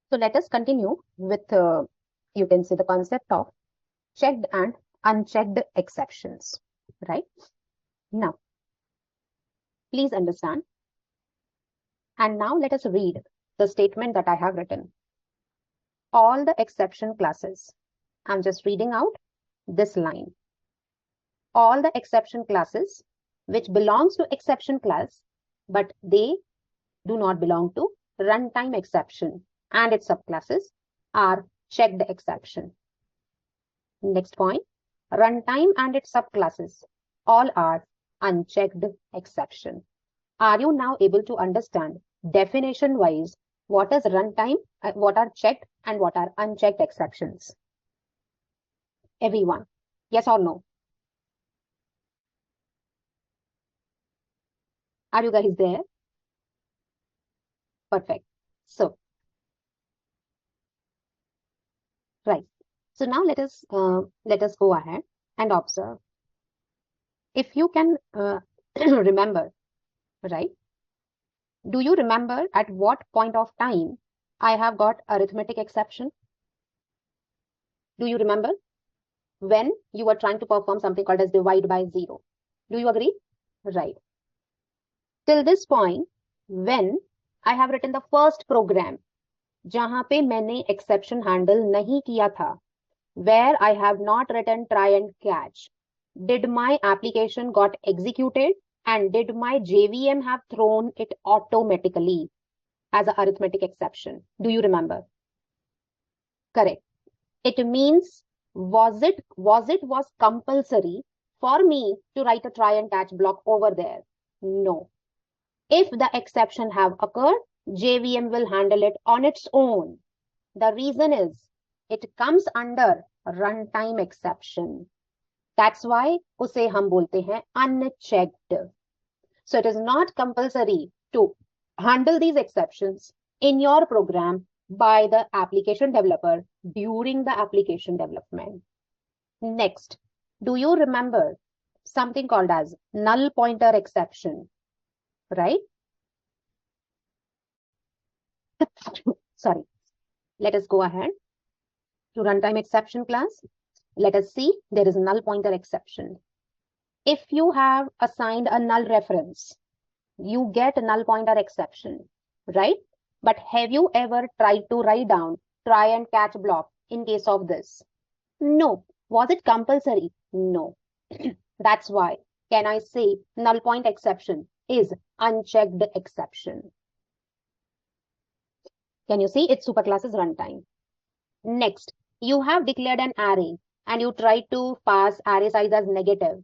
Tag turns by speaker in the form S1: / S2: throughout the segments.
S1: So let us continue with, you can say, the concept of checked and unchecked exceptions, right? Now, please understand. And now let us read the statement that I have written. All the exception classes. I'm just reading out this line. All the exception classes which belongs to exception class, but they do not belong to runtime exception and its subclasses are checked exception. Next point, runtime and its subclasses all are unchecked exception. Are you now able to understand definition wise what is runtime, what are checked and what are unchecked exceptions? Everyone, yes or no? Are you guys there? Perfect. So, right. So now let us go ahead and observe. If you can remember, right? Do you remember at what point of time I have got arithmetic exception? Do you remember? When you were trying to perform something called as divide by 0. Do you agree? Right. Till this point, when I have written the first program, जहां पे मैंने exception handle नहीं किया था, where I have not written try and catch, did my application got executed and did my JVM have thrown it automatically as an arithmetic exception? Do you remember? Correct. It means was compulsory for me to write a try and catch block over there? No. If the exception have occurred, JVM will handle it on its own. The reason is it comes under runtime exception. That's why उसे हम बोलते हैं unchecked. So it is not compulsory to handle these exceptions in your program by the application developer during the application development. Next, do you remember something called as null pointer exception, right? Sorry. Let us go ahead to runtime exception class. Let us see, there is null pointer exception. If you have assigned a null reference, you get a null pointer exception, right? But have you ever tried to write down try and catch block in case of this? No. Was it compulsory? No. That's why can I say null point exception is unchecked exception. Can you see its superclass is runtime? Next, you have declared an array and you try to pass array size as negative.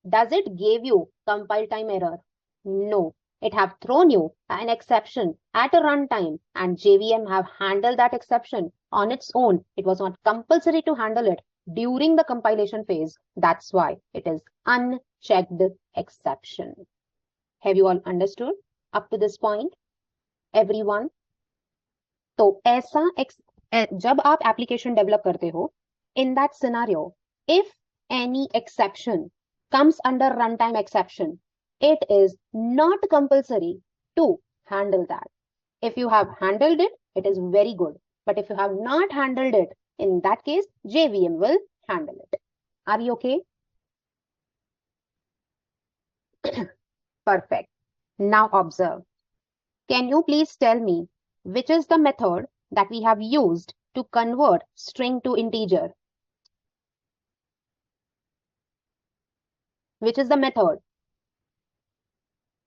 S1: Does it give you compile time error? No. It have thrown you an exception at a runtime and JVM have handled that exception on its own. It was not compulsory to handle it during the compilation phase. That's why it is unchecked exception. Have you all understood up to this point? Everyone? तो ऐसा जब आप application develop करते हो, in that scenario, if any exception comes under runtime exception, it is not compulsory to handle that. If you have handled it, it is very good. But if you have not handled it, in that case, JVM will handle it. Are you okay? Perfect. Now observe. Can you please tell me which is the method that we have used to convert string to integer? Which is the method?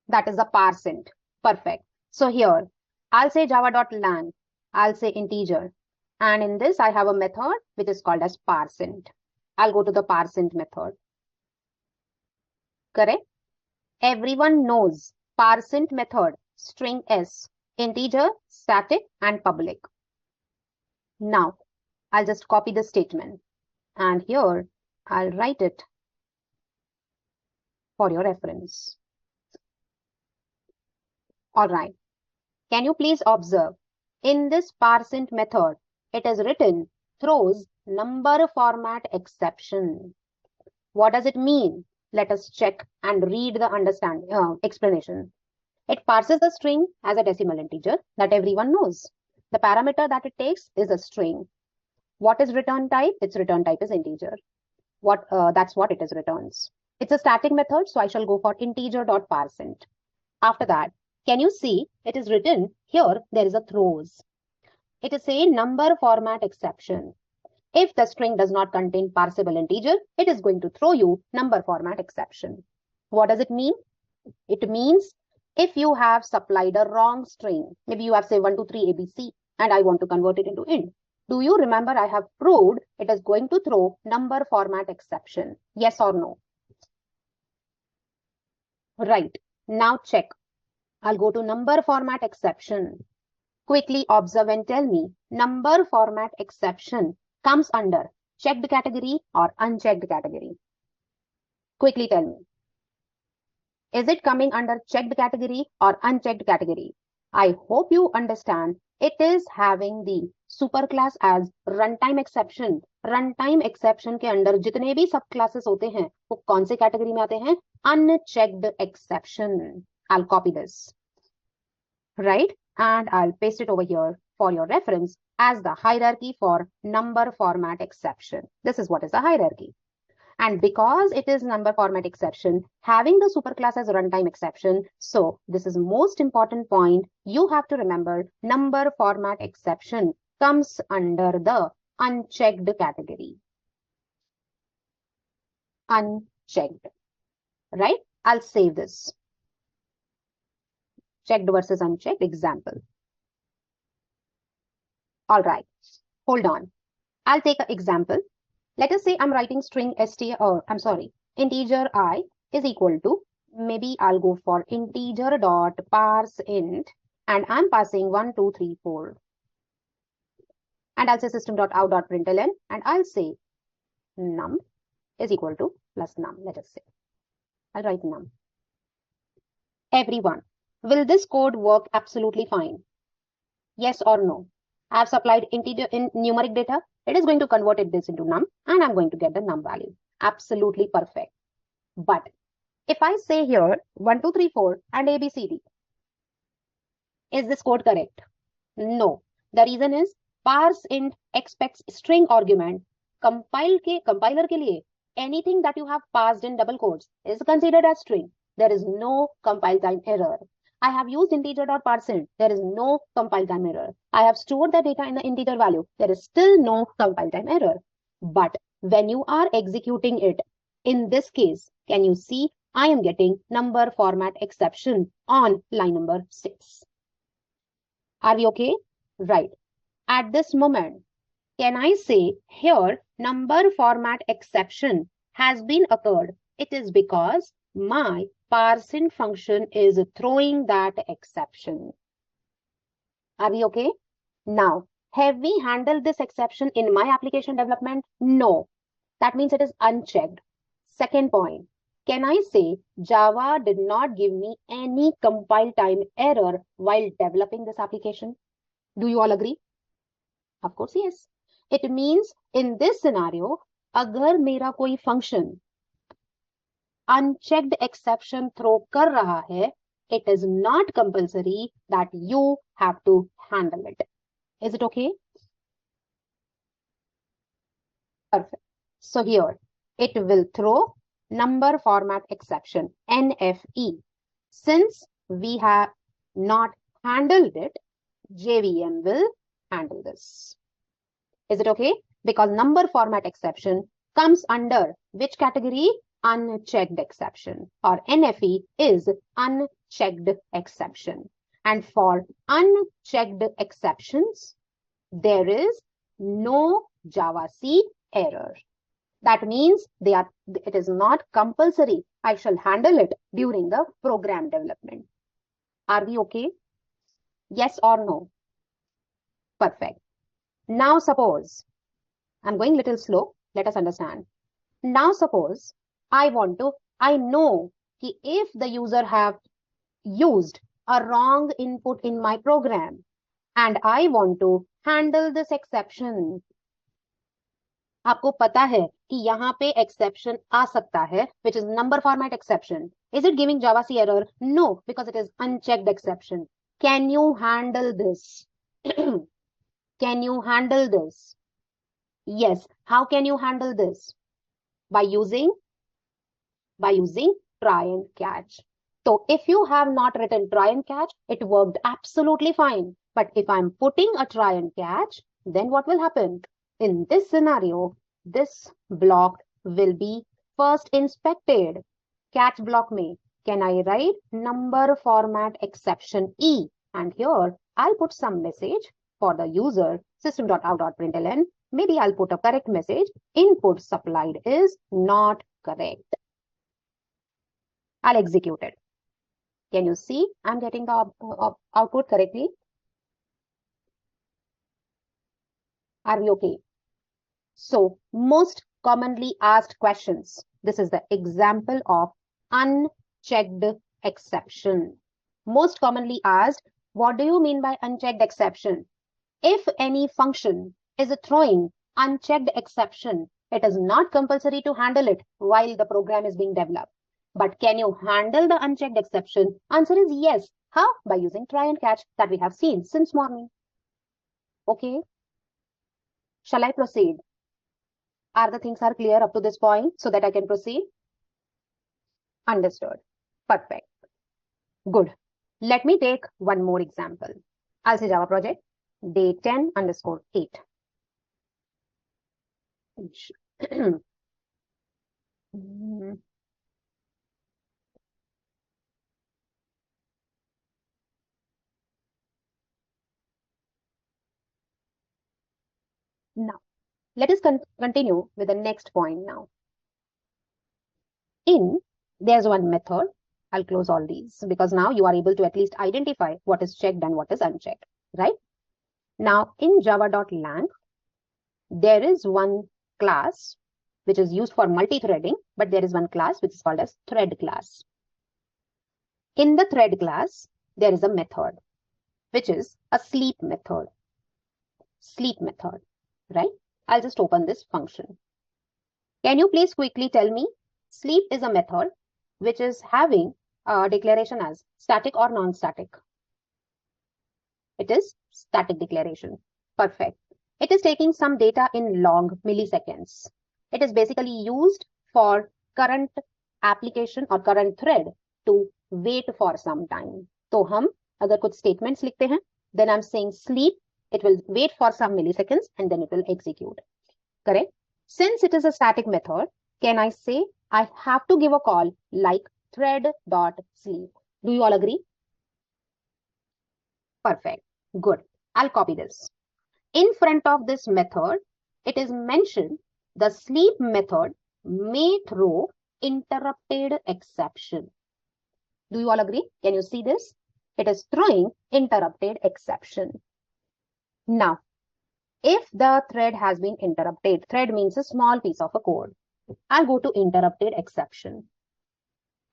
S1: That is the parseInt. Perfect. So here, I'll say java.lang. I'll say integer. And in this, I have a method which is called as parseInt. I'll go to the parseInt method. Correct? Everyone knows parseInt method, string s, integer, static, and public. Now, I'll just copy the statement. And here, I'll write it for your reference. All right. Can you please observe? In this parseInt method, it is written throws number format exception. What does it mean? Let us check and read the explanation. It parses the string as a decimal integer that everyone knows. The parameter that it takes is a string. What is return type? Its return type is integer. That's what it is returns. It's a static method, so I shall go for integer.parseInt. After that, can you see it is written here? There is a throws. It is a number format exception. If the string does not contain parsable integer, it is going to throw you number format exception. What does it mean? It means if you have supplied a wrong string, maybe you have say 1, 2, 3 ABC and I want to convert it into int. Do you remember I have proved it is going to throw number format exception? Yes or no? Right. Now check. I'll go to number format exception. Quickly observe and tell me number format exception comes under checked category or unchecked category. Quickly tell me. Is it coming under checked category or unchecked category? I hope you understand it is having the superclass as runtime exception. Runtime exception के अंदर जितने भी सब classes होते हैं वो कौन से category में आते हैं? Unchecked exception. I'll copy this, right? And I'll paste it over here for your reference as the hierarchy for number format exception. This is what is the hierarchy. And because it is number format exception, having the superclass as runtime exception, so this is most important point. You have to remember number format exception comes under the unchecked category. Unchecked, right? I'll save this. Checked versus unchecked example. All right, hold on. I'll take an example. Let us say I'm writing string integer I is equal to, maybe I'll go for integer dot parseInt and I'm passing 1, 2, 3, 4. And I'll say system.out.println and I'll say num is equal to plus num, let us say. I'll write num. Everyone, will this code work absolutely fine? Yes or no? I have supplied integer in numeric data. It is going to convert this into num and I'm going to get the num value. Absolutely perfect. But if I say here 1, 2, 3, 4 and ABCD, is this code correct? No. The reason is parseInt expects string argument. Compiler ke liye, anything that you have passed in double quotes is considered as string. There is no compile time error. I have used integer.parseInt. There is no compile time error. I have stored the data in the integer value. There is still no compile time error. But when you are executing it, in this case, can you see I am getting number format exception on line number 6. Are we okay? Right. At this moment, can I say here number format exception has been occurred? It is because my parseInt function is throwing that exception. Are we okay? Now, have we handled this exception in my application development? No. That means it is unchecked. Second point, can I say Java did not give me any compile time error while developing this application? Do you all agree? Of course, yes. It means in this scenario, अगर मेरा कोई function unchecked exception throw कर रहा है, it is not compulsory that you have to handle it. Is it okay? Perfect. So here, it will throw number format exception, NFE. Since we have not handled it, JVM will handle this. Is it okay? Because number format exception comes under which category? Unchecked exception, or NFE is unchecked exception. And for unchecked exceptions, there is no JavaC error. That means it is not compulsory. I shall handle it during the program development. Are we okay? Yes or no? Perfect. Now suppose, I'm going a little slow. Let us understand. Now suppose I know that if the user have used a wrong input in my program and I want to handle this exception. आपको पता है कि यहाँ पे exception आ सकता है, which is number format exception. Is it giving JavaC error? No, because it is unchecked exception. Can you handle this? Can you handle this? Yes. How can you handle this? By using try and catch. So if you have not written try and catch, it worked absolutely fine. But if I'm putting a try and catch, then what will happen? In this scenario, this block will be first inspected. Catch block में, can I write number format exception E? And here I'll put some message for the user system.out.println. Maybe I'll put a correct message. Input supplied is not correct. I'll execute it. Can you see I'm getting the output correctly? Are we okay? So, most commonly asked questions. This is the example of unchecked exception. Most commonly asked, what do you mean by unchecked exception? If any function is throwing unchecked exception, it is not compulsory to handle it while the program is being developed. But can you handle the unchecked exception? Answer is yes. How? By using try and catch that we have seen since morning. Okay. Shall I proceed? Are the things are clear up to this point so that I can proceed? Understood. Perfect. Good. Let me take one more example. I'll say Java project day 10_8. Now, let us continue with the next point now. There's one method. I'll close all these because now you are able to at least identify what is checked and what is unchecked, right? Now, in java.lang, there is one class which is used for multi-threading, but there is one class which is called as thread class. In the thread class, there is a method which is a sleep method. Sleep method, right? I'll just open this function. Can you please quickly tell me, sleep is a method which is having a declaration as static or non-static? It is static declaration. Perfect. It is taking some data in long milliseconds. It is basically used for current application or current thread to wait for some time. तो हम अगर कुछ statements लिखते हैं, then I'm saying sleep, it will wait for some milliseconds and then it will execute. Correct? Since it is a static method, can I say I have to give a call like thread.sleep? Do you all agree? Perfect. Good. I'll copy this. In front of this method, it is mentioned the sleep method may throw interrupted exception. Do you all agree? Can you see this? It is throwing interrupted exception. Now, if the thread has been interrupted, thread means a small piece of a code. I'll go to interrupted exception.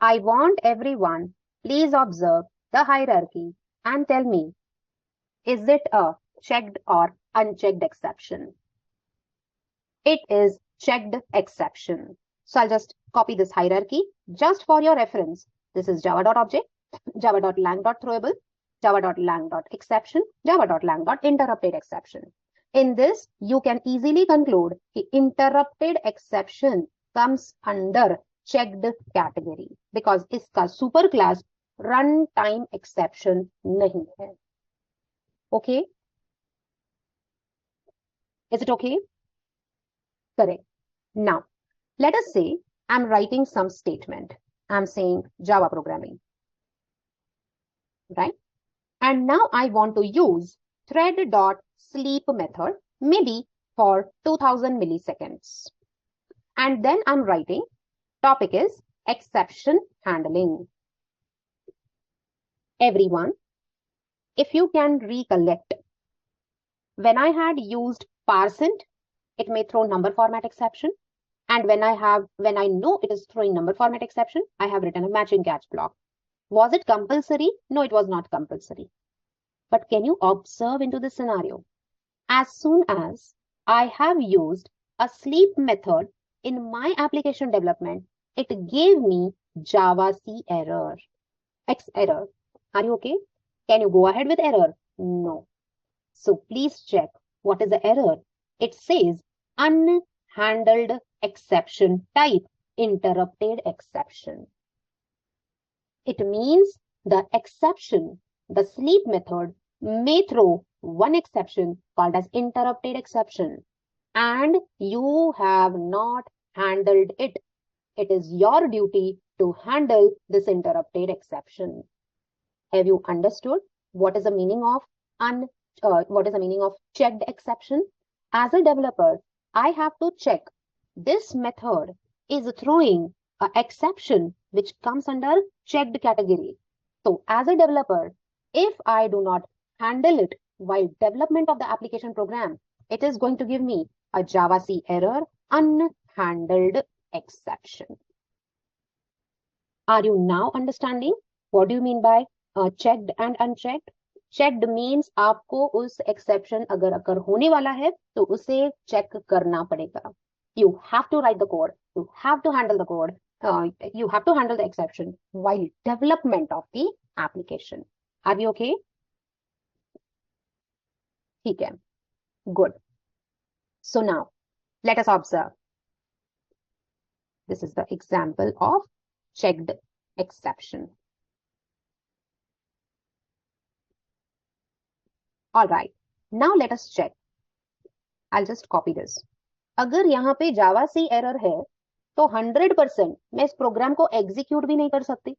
S1: I want everyone, please observe the hierarchy and tell me, is it a checked or unchecked exception? It is checked exception. So I'll just copy this hierarchy just for your reference. This is java.object, java.lang.throwable, java.lang.exception, java.lang.interrupted exception. In this, you can easily conclude the interrupted exception comes under checked category because इसका super class runtime exception नहीं है. Okay? Is it okay? Correct. Now, let us say I'm writing some statement. I'm saying Java programming, right? And now I want to use thread.sleep method, maybe for 2000 milliseconds. And then I'm writing, topic is exception handling. Everyone, if you can recollect, when I had used parseInt, it may throw number format exception. And when I know it is throwing number format exception, I have written a matching catch block. Was it compulsory? No, it was not compulsory. But can you observe into this scenario? As soon as I have used a sleep method in my application development, it gave me Java C error, X error. Are you okay? Can you go ahead with error? No. So please check What is the error? It says unhandled exception type, interrupted exception. It means the exception, the sleep method, may throw one exception called as interrupted exception, and you have not handled it. It is your duty to handle this interrupted exception. Have you understood what is the meaning of checked exception? As a developer, I have to check this method is throwing an exception which comes under checked category. So as a developer, if I do not handle it while development of the application program, it is going to give me a JavaC error, unhandled exception. Are you now understanding what do you mean by checked and unchecked? Checked means आपको उस exception अगर अगर होने वाला है तो उसे check करना पड़ेगा. You have to write the code. You have to handle the code. You have to handle the exception while development of the application. Are we okay? ठीक है. Good. So now let us observe. This is the example of checked exception. All right. Now let us check. I'll just copy this. अगर यहाँ पे JavaC error है तो 100% मैं इस programme को एग्जीक्यूट भी नहीं कर सकती.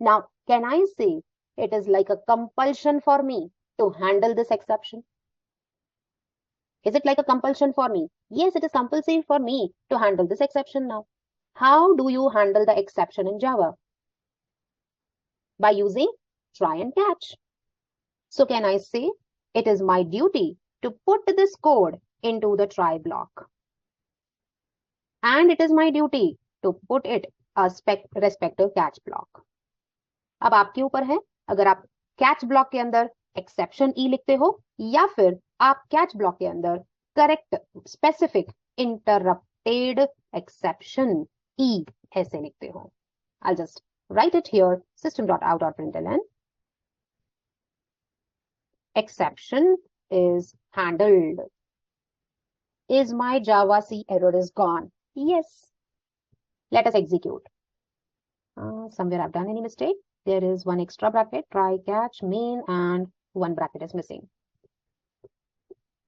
S1: Now, can I say it is like a compulsion for me to handle this exception? Is it like a compulsion for me? Yes, it is compulsory for me to handle this exception now. How do you handle the exception in Java? By using try and catch. So can I say it is my duty to put this code into the try block? And it is my duty to put it a respective catch block. अब आपके ऊपर है अगर आप catch block के अंदर exception ई लिखते हो या फिर आप कैच ब्लॉक के अंदर करेक्ट स्पेसिफिक इंटरप्टेड एक्सेप्शन ई ऐसे लिखते हो. I'll just write it here, system.out.println. Exception is handled. Is my JavaC error is gone? Yes. Let us execute. Somewhere I've done any mistake. There is one extra bracket, try, catch, main, and one bracket is missing.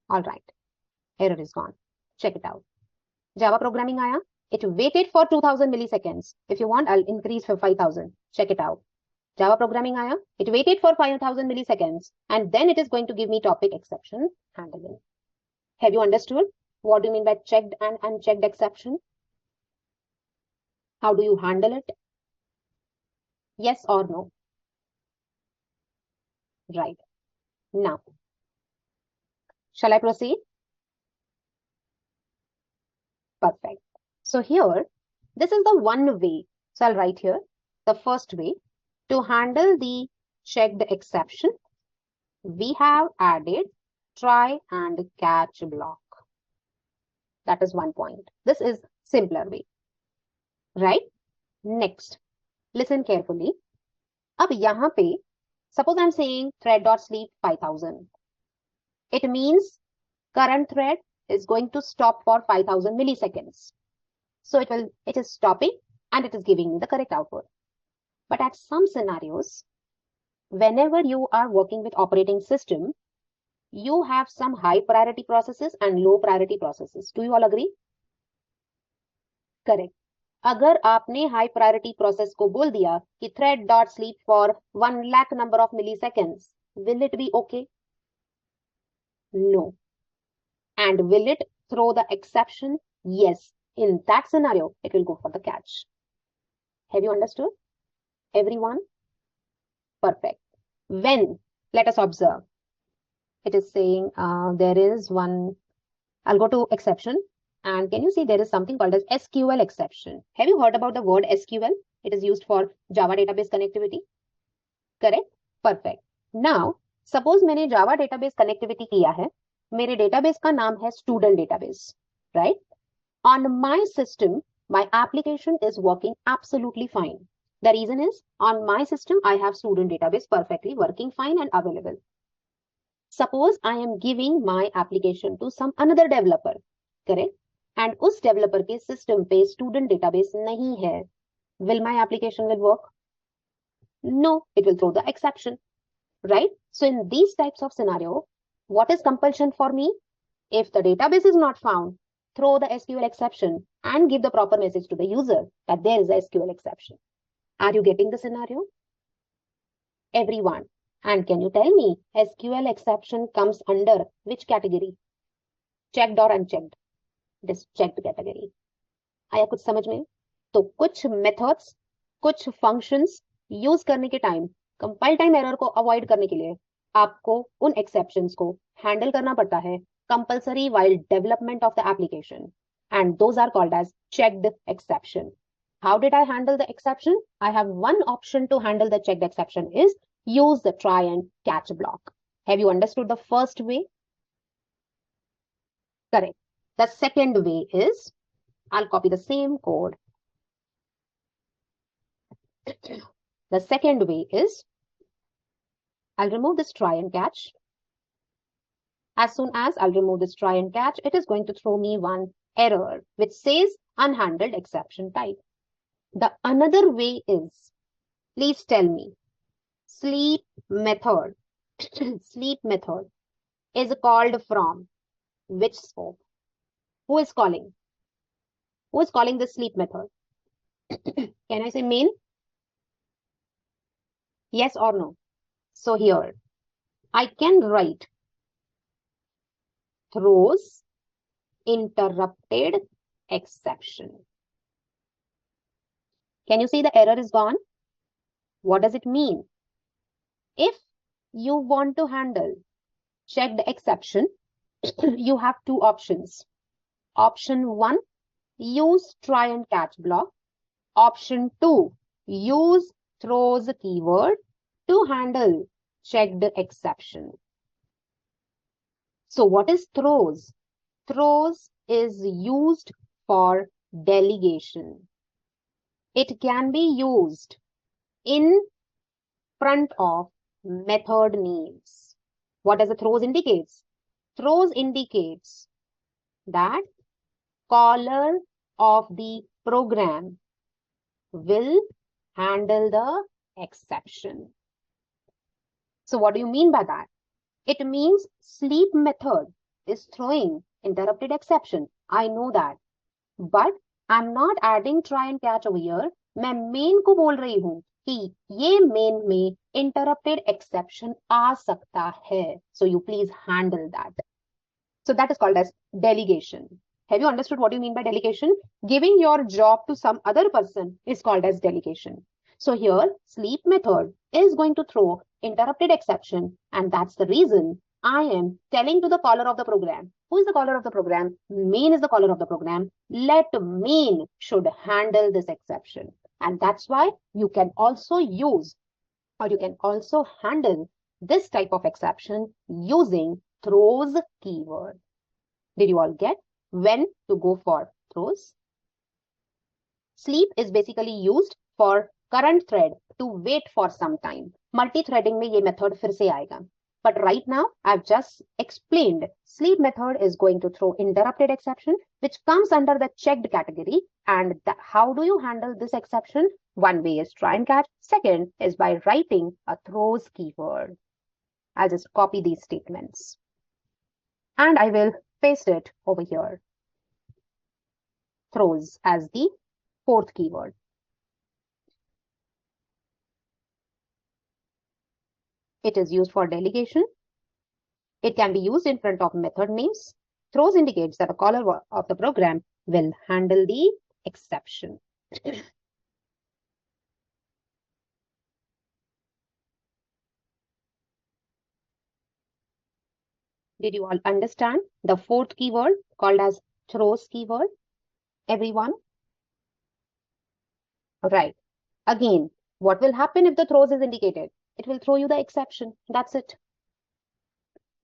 S1: All right. Error is gone. Check it out. Java programming आया. It waited for 2000 milliseconds. If you want, I'll increase for 5000. Check it out. Java programming आया. It waited for 5000 milliseconds. And then it is going to give me topic exception handling. Have you understood? What do you mean by checked and unchecked exception? How do you handle it? Yes or no? Right. Now, shall I proceed? Perfect. So here, this is the one way. So I'll write here the first way to handle the checked exception. We have added try and catch block. That is one point. This is simpler way. Right? Next, listen carefully. अब यहाँ पे, suppose I'm saying thread.sleep 5000. It means current thread is going to stop for 5000 milliseconds. So it is stopping and it is giving me the correct output. But at some scenarios, whenever you are working with operating system, you have some high priority processes and low priority processes. Do you all agree? Correct. अगर आपने high priority process को बोल दिया कि thread dot sleep for 1 lakh number of milliseconds, will it be okay? No. And will it throw the exception? Yes. In that scenario, it will go for the catch. Have you understood? Everyone? Perfect. When, let us observe. It is saying there is one, I'll go to exception. And can you see there is something called as SQL exception? Have you heard about the word SQL? It is used for Java database connectivity. Correct? Perfect. Now, suppose मैंने Java database connectivity किया है. मेरे database का नाम है student database. Right? On my system, my application is working absolutely fine. The reason is, on my system, I have student database perfectly working fine and available. Suppose I am giving my application to some another developer, correct? And उस developer के system पे student database नहीं है. Will my application will work? No, it will throw the exception, right? So in these types of scenario, what is compulsion for me? If the database is not found, throw the SQL exception and give the proper message to the user that there is a SQL exception. Are you getting the scenario? Everyone. And can you tell me SQL exception comes under which category? Checked or unchecked? It is checked category. आया कुछ समझ में? तो कुछ methods, कुछ functions use करने के time compile time error को avoid करने के लिए आपको उन exceptions को handle करना पड़ता है compulsory while development of the application, and those are called as checked exception. How did I handle the exception? I have one option to handle the checked exception is use the try and catch block. Have you understood the first way? Correct. The second way is, I'll copy the same code. The second way is, I'll remove this try and catch. As soon as I'll remove this try and catch, it is going to throw me one error which says unhandled exception type. The another way is, please tell me, sleep method, sleep method is called from which scope? Who is calling? Who is calling the sleep method? Can I say main? Yes or no? So here, I can write throws interrupted exception. Can you see the error is gone? What does it mean? If you want to handle checked exception, you have two options. Option 1, use try and catch block. Option 2, use throws keyword to handle checked exception. So what is throws? Throws is used for delegation. It can be used in front of method names. What does the throws indicates? Throws indicates that caller of the program will handle the exception. So what do you mean by that? It means sleep method is throwing interrupted exception. I know that. But I'm not adding try and catch over here. मैं main को बोल रही हूँ कि ये main में interrupted exception आ सकता है. So you please handle that. So that is called as delegation. Have you understood what you mean by delegation? Giving your job to some other person is called as delegation. So here, sleep method is going to throw interrupted exception, and that's the reason I am telling to the caller of the program. Who is the caller of the program? Main is the caller of the program. Let main should handle this exception. And that's why you can also use, or you can also handle this type of exception using throws keyword. Did you all get when to go for throws? Sleep is basically used for current thread to wait for some time. Multi-threading में ये method फिर से आएगा. But right now, I've just explained sleep method is going to throw interrupted exception, which comes under the checked category. And how do you handle this exception? One way is try and catch. Second is by writing a throws keyword. I'll just copy these statements. And I will paste it over here. Throws as the fourth keyword. It is used for delegation. It can be used in front of method names. Throws indicates that the caller of the program will handle the exception. Did you all understand the fourth keyword called as throws keyword? Everyone? Right. Again, what will happen if the throws is indicated? It will throw you the exception. That's it.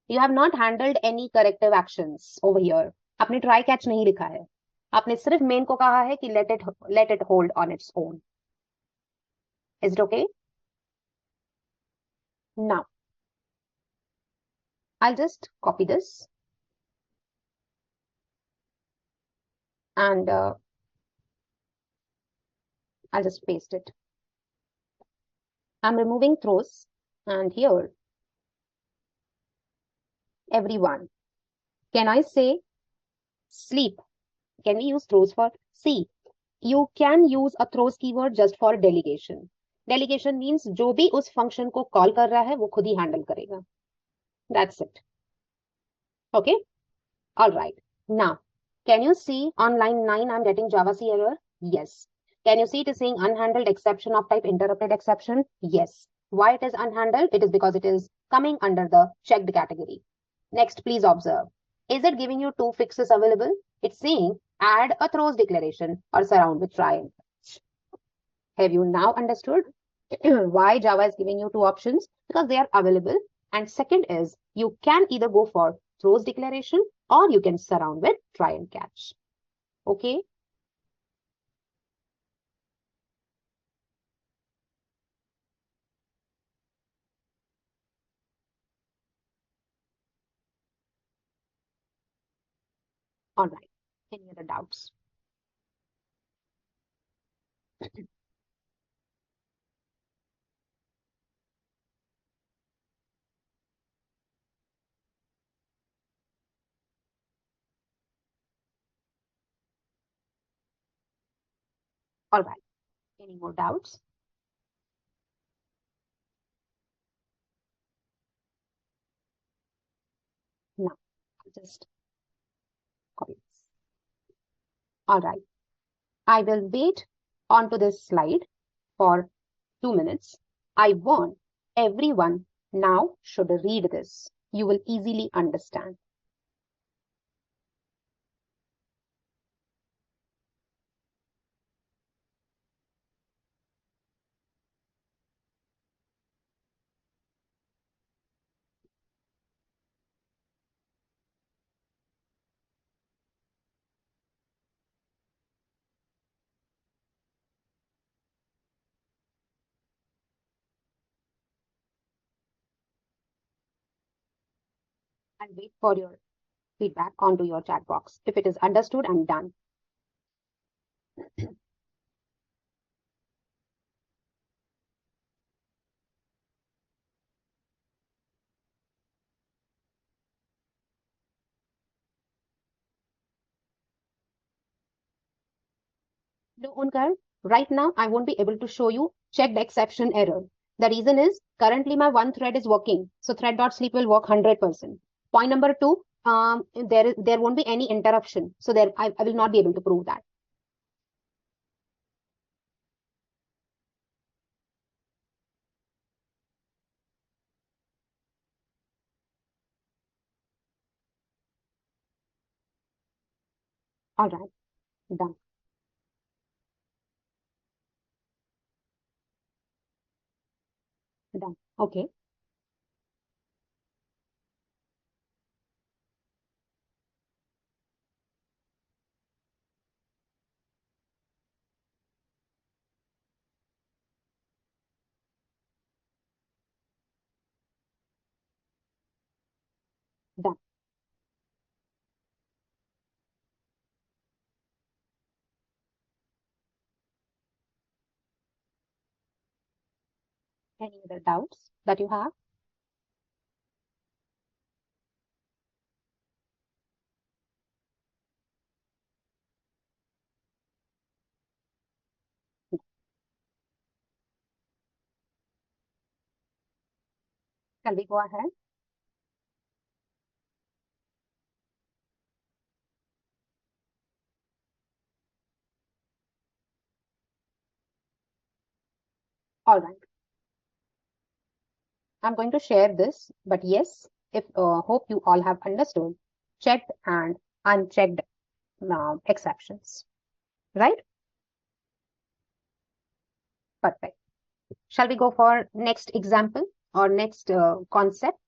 S1: You have not handled any corrective actions over here. आपने try catch नहीं लिखा है. आपने सिर्फ main को कहा है कि let it hold on its own. Is it okay? Now, I'll just copy this and I'll just paste it. I'm removing throws, and here, everyone. Can I say sleep? Can we use throws for see? You can use a throws keyword just for delegation. Delegation means जो भी उस function को call कर रहा है वो खुद ही handle करेगा. That's it. Okay? All right. Now, can you see on line 9 I'm getting Java C error? Yes. Can you see it is saying unhandled exception of type interrupted exception? Yes. Why it is unhandled? It is because it is coming under the checked category. Next, please observe. Is it giving you two fixes available? It's saying add a throws declaration or surround with try and catch. Have you now understood why Java is giving you two options? Because they are available. And second is you can either go for throws declaration or you can surround with try and catch. Okay? All right. Any other doubts? All right. Any more doubts? No. Just copy this. All right. I will wait onto this slide for 2 minutes. I want everyone now should read this. You will easily understand. I'll wait for your feedback onto your chat box. If it is understood and done. No, Onkar, right now I won't be able to show you checked exception error. The reason is currently my one thread is working. So thread.sleep will work 100%. Point number two, there won't be any interruption. So there I will not be able to prove that. All right, done, done. Okay, done. Any other doubts that you have? Shall we go ahead? All right. I'm going to share this, but yes, if hope you all have understood checked and unchecked exceptions, right? Perfect. Shall we go for next example or next concept?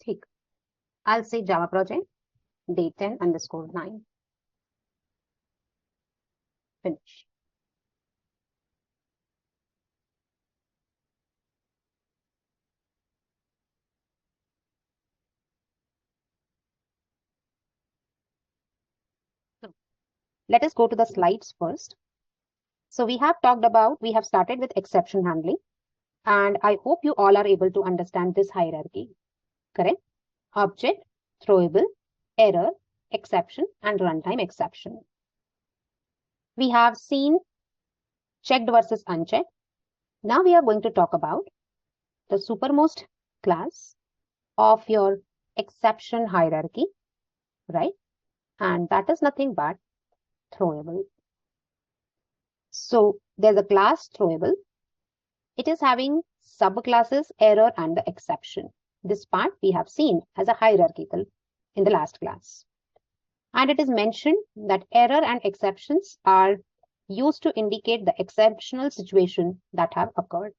S1: ठीक. I'll say Java project day 10_9. Finish. let us go to the slides first. So we have started with exception handling, and I hope you all are able to understand this hierarchy, correct? Object, throwable, error, exception, and runtime exception. We have seen checked versus unchecked. Now we are going to talk about the supermost class of your exception hierarchy, right? And that is nothing but throwable. So there's a class throwable. It is having subclasses error and the exception. This part we have seen as a hierarchical in the last class. And it is mentioned that error and exceptions are used to indicate the exceptional situation that have occurred.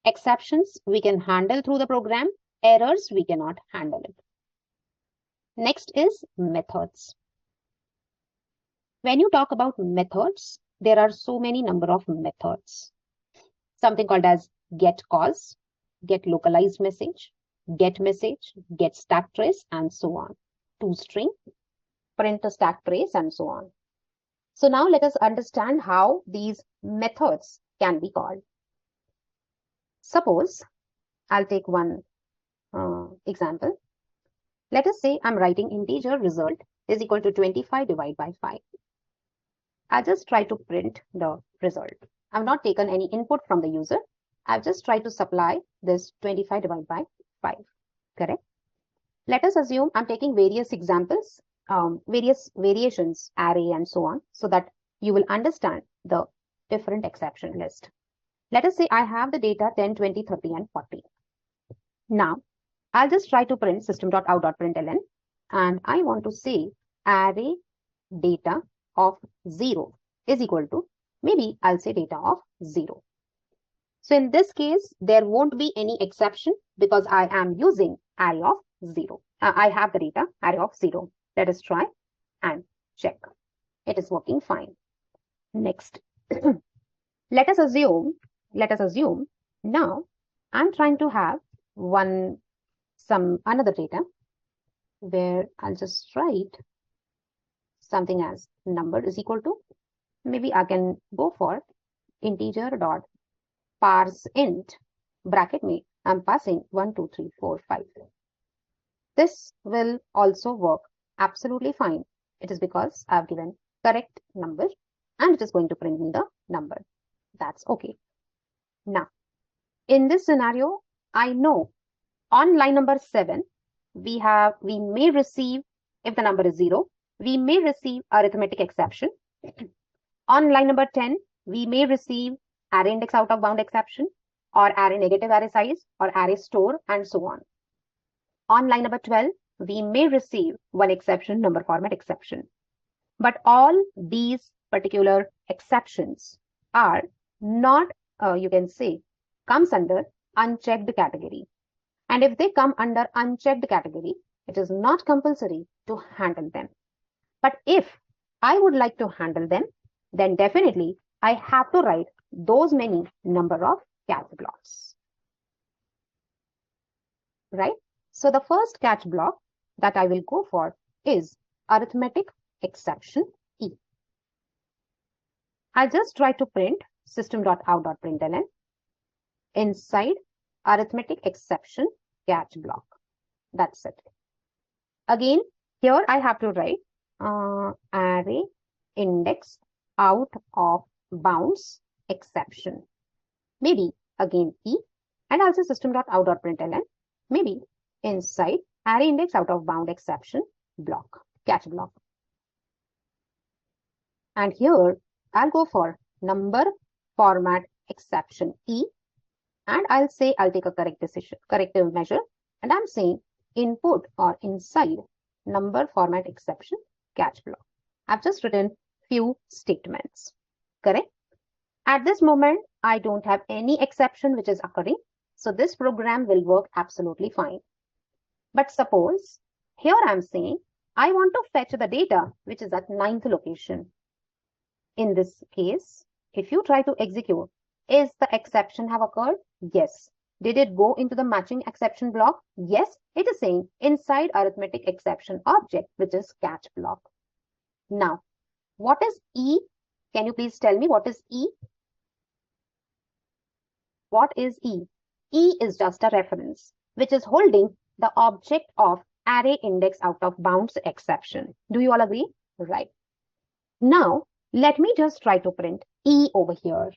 S1: Exceptions we can handle through the program, errors we cannot handle it. Next is methods. When you talk about methods, there are so many number of methods. Something called as get cause, get localized message, get stack trace, and so on. ToString, print a stack trace, and so on. So now let us understand how these methods can be called. Suppose I'll take one example. Let us say I'm writing integer result is equal to 25 divided by 5. I'll just try to print the result. I've not taken any input from the user. I've just tried to supply this 25 divided by 5, correct? Let us assume I'm taking various examples, various variations, array and so on, so that you will understand the different exception list. Let us say I have the data 10, 20, 30 and 40. Now, I'll just try to print system.out.println and I want to say array data of 0 is equal to, maybe I'll say data of 0. So in this case, there won't be any exception because I am using array of 0. I have the data array of 0. Let us try and check. It is working fine. Next, let us assume now I'm trying to have another data where I'll just write something as number is equal to, maybe I can go for integer dot parse int bracket me, I'm passing 1, 2, 3, 4, 5. This will also work absolutely fine. It is because I've given correct number and it is going to print me the number. That's okay. Now, in this scenario, I know on line number 7, we may receive, if the number is 0, we may receive arithmetic exception. On line number 10, we may receive array index out of bound exception, or array negative array size, or array store, and so on. On line number 12, we may receive one exception, number format exception. But all these particular exceptions are not, you can say, comes under unchecked category. And if they come under unchecked category, it is not compulsory to handle them. But if I would like to handle them, then definitely I have to write those many number of catch blocks. Right? So the first catch block that I will go for is arithmetic exception E. I'll just try to print system.out.println inside arithmetic exception catch block. That's it. Again, here I have to write array index out of bounds exception. Maybe again E, and also system.out.println, maybe inside array index out of bound exception block, catch block. And here I'll go for number format exception E, and I'll say I'll take a corrective measure, and I'm saying input or inside number format exception catch block. I've just written few statements, correct? At this moment, I don't have any exception which is occurring, so this program will work absolutely fine. But suppose here I'm saying I want to fetch the data which is at 9th location. In this case, if you try to execute, is the exception have occurred? Yes. Did it go into the matching exception block? Yes, it is saying inside arithmetic exception object, which is catch block. Now, What is E? Can you please tell me what is E? What is E? E is just a reference which is holding the object of array index out of bounds exception. Do you all agree? Right. Now, let me just try to print E over here.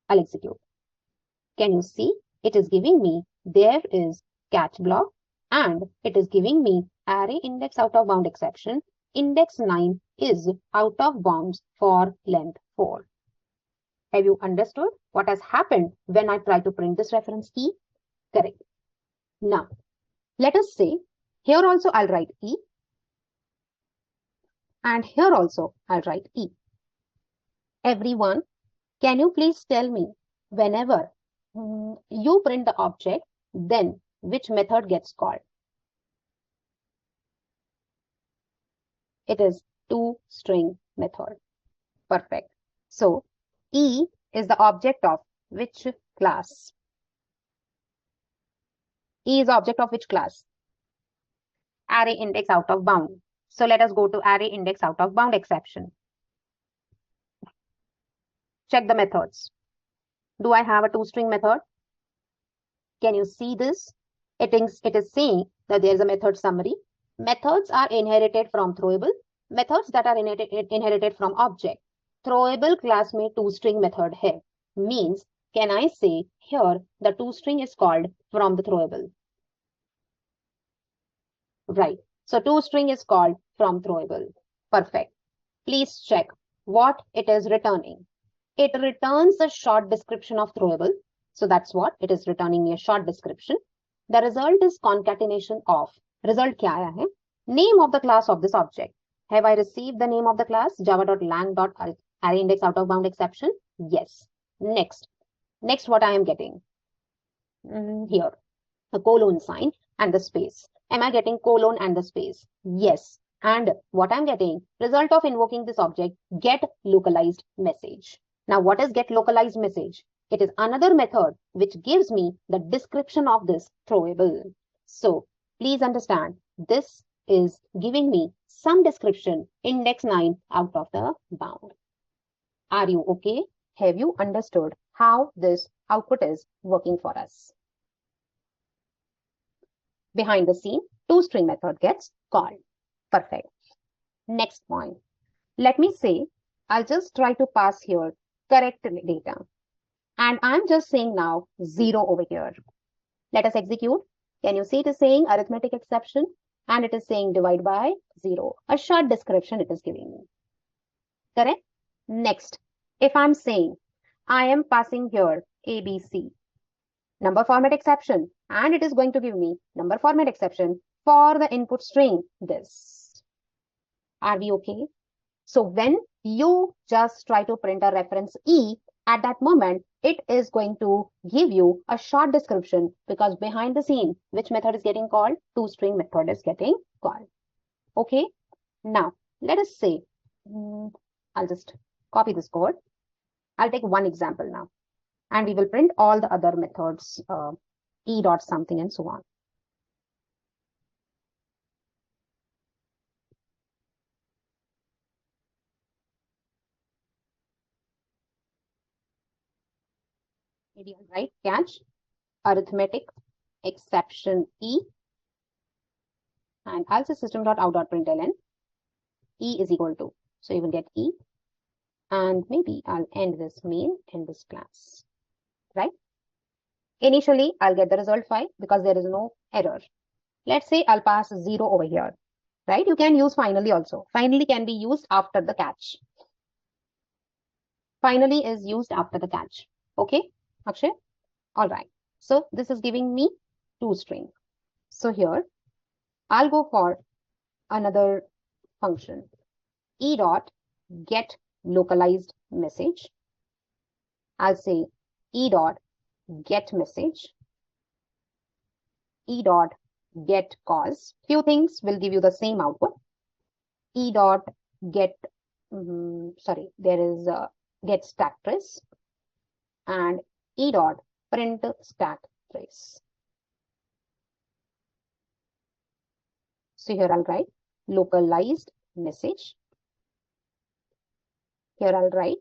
S1: I'll execute. Can you see? It is giving me there is catch block and it is giving me array index out of bound exception. Index 9 is out of bounds for length 4. Have you understood what has happened when I try to print this reference E? Correct. Now, let us say here also I'll write E and here also I'll write E. Everyone, can you please tell me whenever you print the object, then which method gets called? It is toString method. Perfect. So E is the object of which class? E is the object of which class? Array index out of bound. So let us go to array index out of bound exception. Check the methods. Do I have a toString method? Can you see this? It is saying that there is a method summary. Methods are inherited from throwable. Methods that are inherited from object. Throwable class में toString method है. Means, can I say here the toString is called from the throwable? Right. So toString is called from throwable. Perfect. Please check what it is returning. It returns a short description of throwable. So that's what it is returning, a short description. The result is concatenation of. Result क्या आया है? Name of the class of this object. Have I received the name of the class? Java.lang.array index out of bound exception? Yes. Next what I am getting? Here, a colon sign and the space. Am I getting colon and the space? Yes. And what I'm getting? Result of invoking this object, get localized message. Now, what is get localized message? It is another method which gives me the description of this throwable. So, please understand, this is giving me some description, index 9 out of the bound. Are you okay? Have you understood how this output is working for us? Behind the scene, toString method gets called. Perfect. Next point. Let me say, I'll just try to pass here correct data. And I'm just saying now 0 over here. Let us execute. Can you see it is saying arithmetic exception? And it is saying divide by 0. A short description it is giving me. Correct? Next, if I'm saying I am passing here ABC, number format exception, and it is going to give me number format exception for the input string this. Are we okay? So when you just try to print a reference E, at that moment, it is going to give you a short description because behind the scene, which method is getting called? toString method is getting called. Okay. Now, let us say, I'll just copy this code. I'll take one example now, and we will print all the other methods, E dot something and so on. Right? Catch, arithmetic, exception E, and I'll say system.out.println. E is equal to, so you will get E, and maybe I'll end this main in this class, right? Initially, I'll get the result 5 because there is no error. Let's say I'll pass 0 over here, right? You can use finally also. Finally can be used after the catch. Finally is used after the catch. Okay, Akshay? All right. So this is giving me toString. So here, I'll go for another function. E dot get localized message. I'll say E dot get message. E dot get cause. Few things will give you the same output. E dot get, there is get stack trace and E dot print stack trace. So here I'll write localized message Here I'll write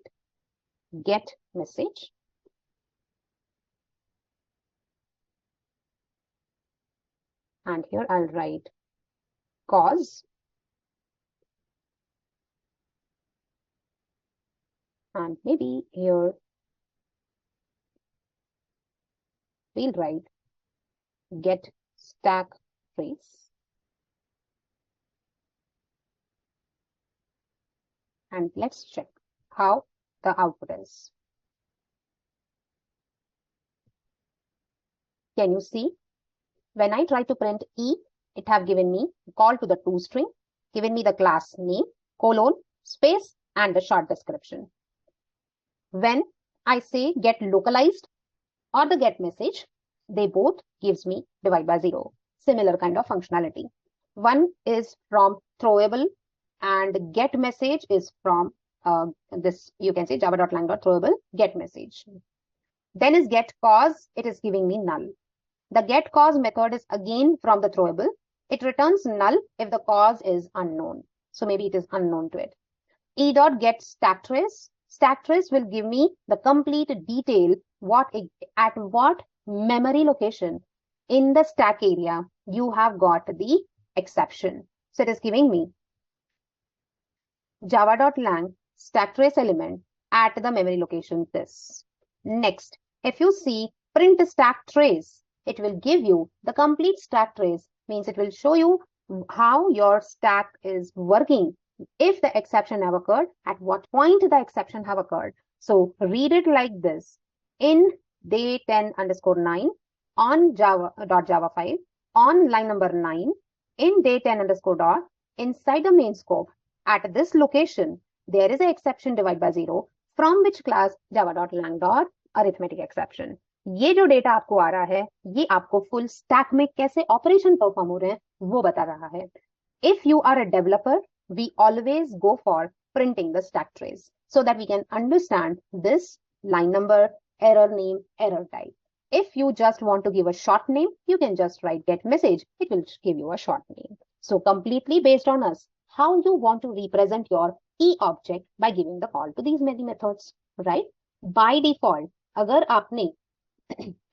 S1: get message. And here I'll write cause. And maybe here we'll write get stack trace. And let's check how the output is. Can you see? When I try to print E, it have given me call to the toString, given me the class name, colon, space, and the short description. When I say get localized or the get message, they both gives me divide by 0. Similar kind of functionality. One is from throwable and get message is from this, you can say java.lang.throwable get message. Then is get cause, it is giving me null. The get cause method is again from the throwable. It returns null if the cause is unknown. So maybe it is unknown to it. E.get stack trace. Stack trace will give me the complete detail at what memory location in the stack area you have got the exception. So it is giving me java.lang stack trace element at the memory location this. Next, if you see print stack trace, it will give you the complete stack trace, means it will show you how your stack is working. If the exception have occurred, at what point the exception have occurred. So read it like this. In day 10 underscore 9 on java.java 5 on line number 9 in day 10 underscore dot inside the main scope at this location there is an exception divide by 0 from which class java.lang.arithmetic exception. ये जो data आपको आ रहा है ये आपको full stack में कैसे operation perform हो रहे हैं वो बता रहा है. If you are a developer, we always go for printing the stack trace so that we can understand this line number, error name, error type. If you just want to give a short name, you can just write get message. It will give you a short name. So completely based on us, how you want to represent your E object by giving the call to these many methods, right? By default, अगर आपने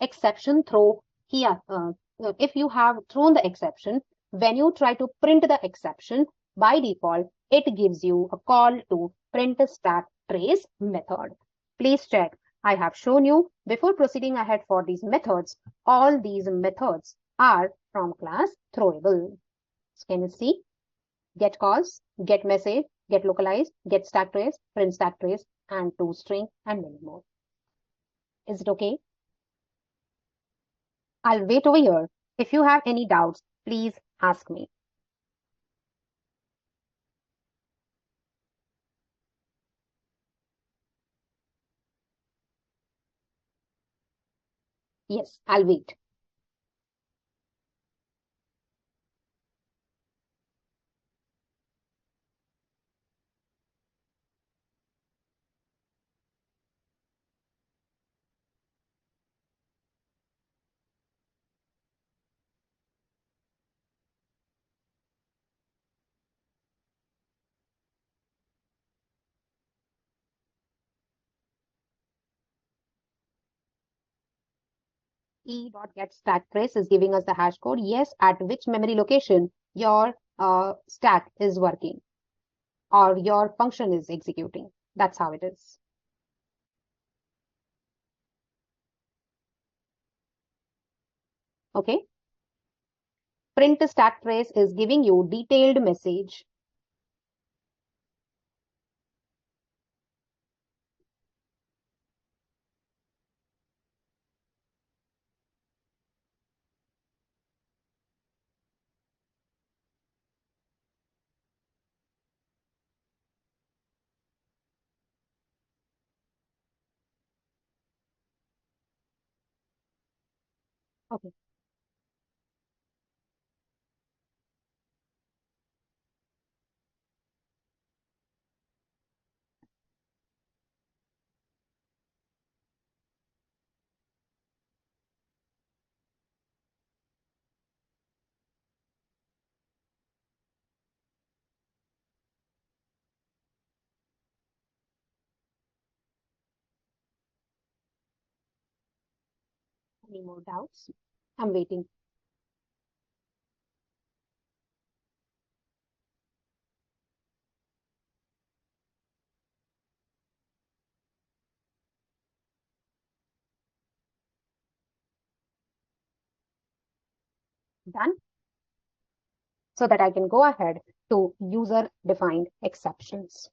S1: exception throw किया, if you have thrown the exception, when you try to print the exception, by default, it gives you a call to print stack trace method. Please check. I have shown you before proceeding ahead for these methods. All these methods are from class throwable. So can you see? Get cause, get message, get localized, get stack trace, print stack trace, and toString, and many more. Is it okay? I'll wait over here. If you have any doubts, please ask me. Yes, I'll wait. E.get stack trace is giving us the hash code. Yes, at which memory location your stack is working or your function is executing. That's how it is. Okay. Print stack trace is giving you detailed message. Okay. Any more doubts? I'm waiting. Done? So that I can go ahead to user-defined exceptions.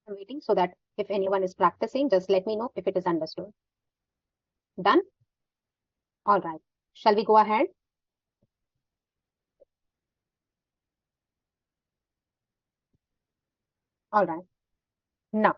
S1: I'm waiting so that if anyone is practicing, just let me know if it is understood. Done? All right. Shall we go ahead? All right. Now,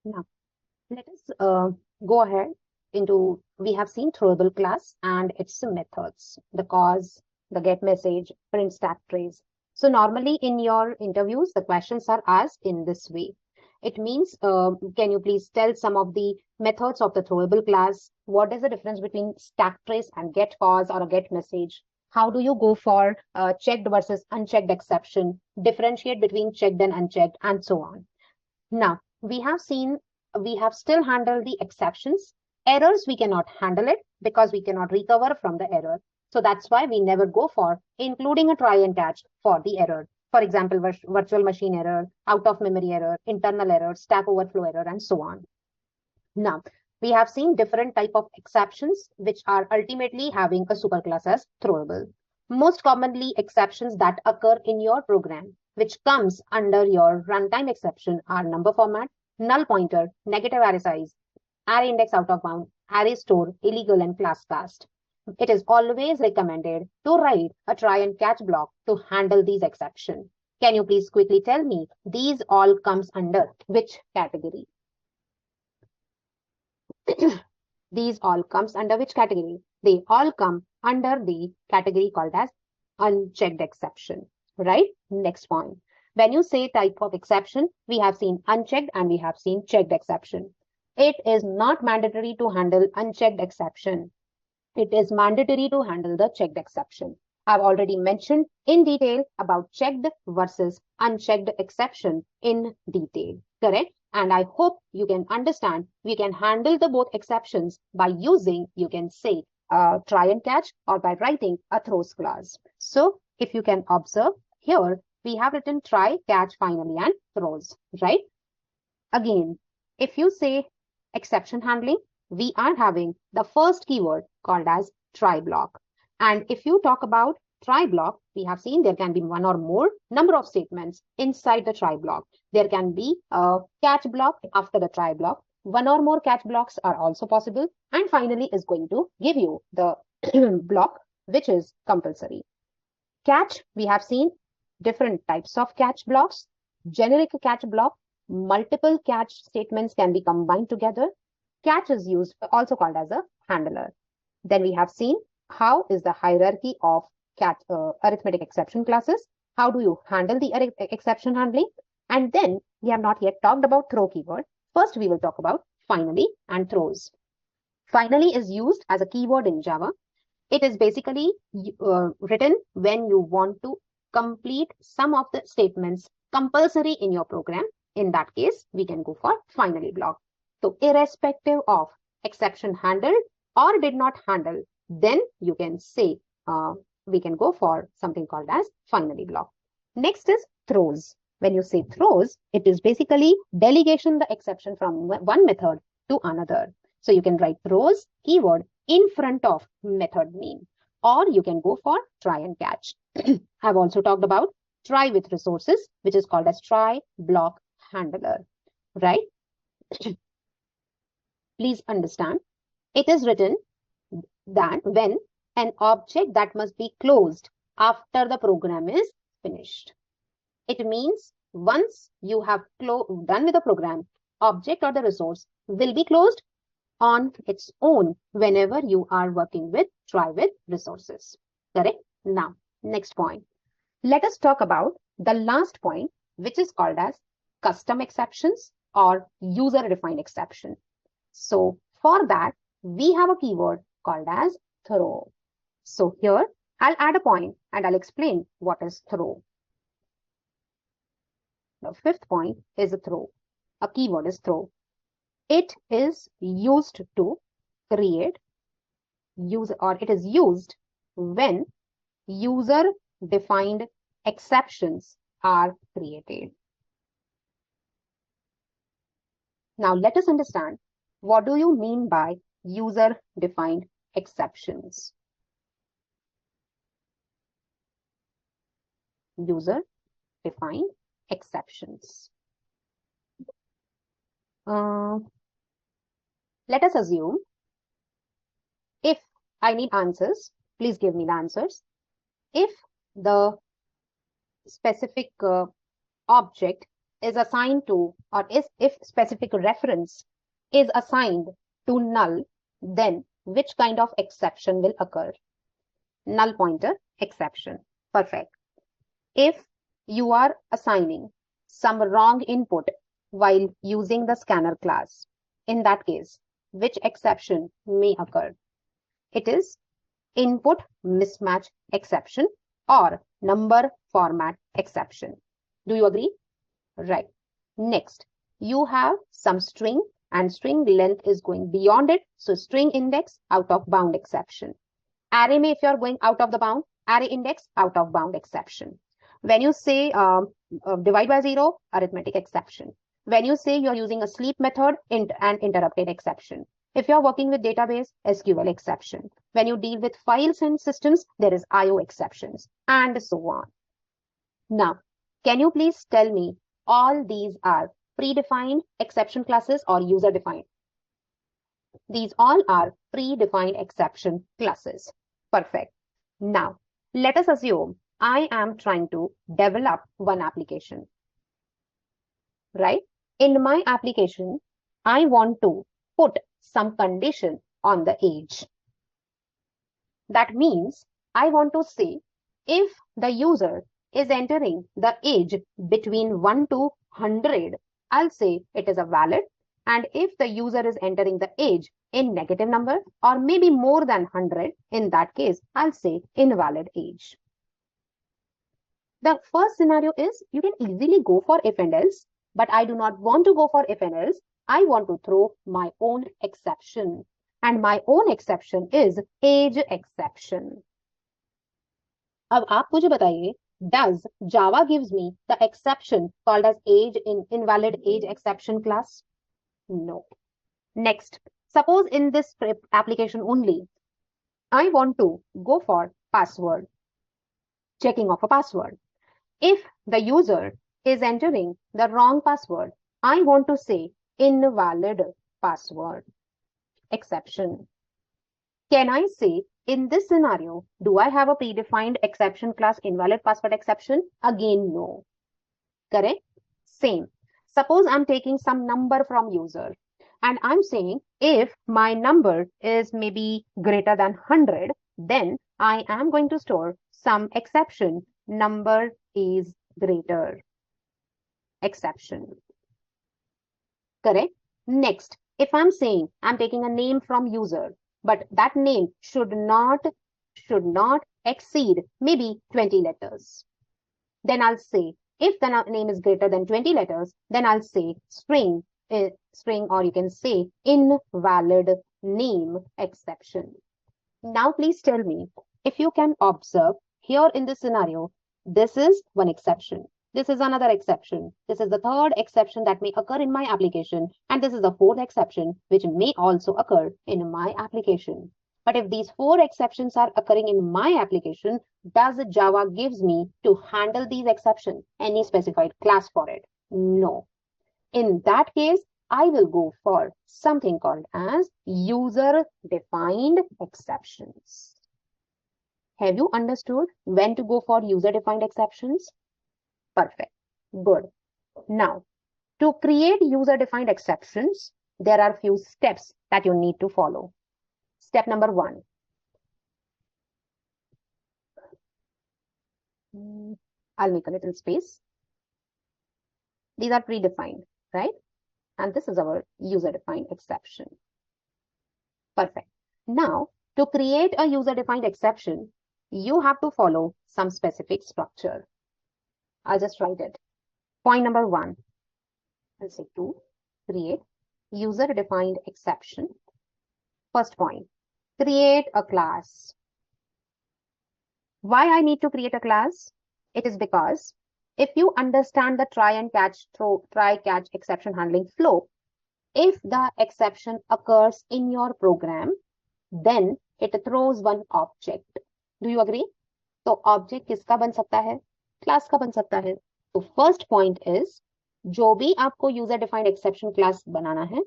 S1: now let us go ahead into, we have seen throwable class and its methods, the cause, the get message, print stack trace. So normally in your interviews, the questions are asked in this way. It means, can you please tell some of the methods of the throwable class? What is the difference between stack trace and get cause or a get message? How do you go for checked versus unchecked exception? Differentiate between checked and unchecked, and so on. Now, we have still handled the exceptions. Errors, we cannot handle it because we cannot recover from the error. So that's why we never go for including a try and catch for the error. For example, virtual machine error, out of memory error, internal error, stack overflow error, and so on. Now, we have seen different type of exceptions which are ultimately having a superclass as throwable. Most commonly, exceptions that occur in your program, which comes under your runtime exception, are number format, null pointer, negative array size, array index out of bound, array store, illegal, and class cast. It is always recommended to write a try and catch block to handle these exceptions. Can you please quickly tell me these all comes under which category? These all comes under which category? They all come under the category called as unchecked exception, right? Next point. When you say type of exception, we have seen unchecked and we have seen checked exception. It is not mandatory to handle unchecked exception. It is mandatory to handle the checked exception. I've already mentioned in detail about checked versus unchecked exception in detail, correct? And I hope you can understand we can handle the both exceptions by using, you can say, try and catch, or by writing a throws clause. So if you can observe here, we have written try, catch, finally, and throws, right? Again, if you say exception handling, we are having the first keyword called as try block. And if you talk about try block, we have seen there can be one or more number of statements inside the try block. There can be a catch block after the try block. One or more catch blocks are also possible. And finally is going to give you the block, which is compulsory. Catch, we have seen different types of catch blocks. Generic catch block, multiple catch statements can be combined together. Catch is used, also called as a handler. Then we have seen how is the hierarchy of arithmetic exception classes. How do you handle the exception handling? And then we have not yet talked about throw keyword. First, we will talk about finally and throws. Finally is used as a keyword in Java. It is basically written when you want to complete some of the statements compulsory in your program. In that case, we can go for finally block. So irrespective of exception handled or did not handle, then you can say we can go for something called as finally block. Next is throws. When you say throws, it is basically delegation the exception from one method to another. So you can write throws keyword in front of method name, or you can go for try and catch. I've also talked about try with resources, which is called as try block handler, right? Please understand, it is written that when an object that must be closed after the program is finished. It means once you have done with the program, object or the resource will be closed on its own whenever you are working with try with resources. Correct? Now, next point. Let us talk about the last point, which is called as custom exceptions or user defined exception. So for that, we have a keyword called as throw. So here I'll add a point and I'll explain what is throw. The fifth point is a throw. A keyword is throw. It is used to create it is used when user defined exceptions are created. Now let us understand, what do you mean by user defined exceptions? User defined exceptions. Let us assume, if I need answers, please give me the answers. If the specific object is assigned to, or if specific reference is assigned to null, then which kind of exception will occur? Null pointer exception. Perfect. If you are assigning some wrong input while using the scanner class, in that case, which exception may occur? It is input mismatch exception or number format exception. Do you agree? Right. Next, you have some string and string length is going beyond it. So string index out of bound exception. Array may, if you are going out of the bound, array index out of bound exception. When you say divide by 0, arithmetic exception. When you say you're using a sleep method, and interrupted exception. If you're working with database, SQL exception. When you deal with files and systems, there is IO exceptions, and so on. Now, can you please tell me, all these are predefined exception classes or user defined? These all are predefined exception classes. Perfect. Now, let us assume I am trying to develop one application, right? In my application, I want to put some condition on the age. That means I want to say, if the user is entering the age between 1 to 100, I'll say it is a valid. And if the user is entering the age in negative number or maybe more than 100, in that case, I'll say invalid age. The first scenario is you can easily go for if and else, but I do not want to go for if and else. I want to throw my own exception. And my own exception is age exception. अब आप मुझे बताइए, does Java gives me the exception called as age in invalid age exception class? No. Next, suppose in this application only, I want to go for password, checking of a password. If the user is entering the wrong password, I want to say invalid password exception. Can I say in this scenario, do I have a predefined exception class invalid password exception? Again, no. Correct? Same. Suppose I'm taking some number from user and I'm saying if my number is maybe greater than 100, then I am going to store some exception, number is greater exception. Correct? Next, if I'm saying I'm taking a name from user, but that name should not exceed maybe 20 letters, then I'll say if the name is greater than 20 letters, then I'll say string, or you can say invalid name exception. Now please tell me, if you can observe here in this scenario, this is one exception. This is another exception. This is the third exception that may occur in my application. And this is the fourth exception, which may also occur in my application. But if these 4 exceptions are occurring in my application, does Java gives me to handle these exceptions any specified class for it? No. In that case, I will go for something called as user-defined exceptions. Have you understood when to go for user-defined exceptions? Perfect. Good. Now, to create user-defined exceptions, there are few steps that you need to follow. Step number 1. I'll make a little space. These are predefined, right? And this is our user-defined exception. Perfect. Now, to create a user-defined exception, you have to follow some specific structure. I'll just write it. Point number 1. I'll say 2. Create user-defined exception. First point, create a class. Why I need to create a class? It is because if you understand the try-catch exception handling flow, if the exception occurs in your program, then it throws one object. Do you agree? तो object किसका बन सकता है? Class का बन सकता है. तो first point is, जो भी आपको user defined exception class बनाना है,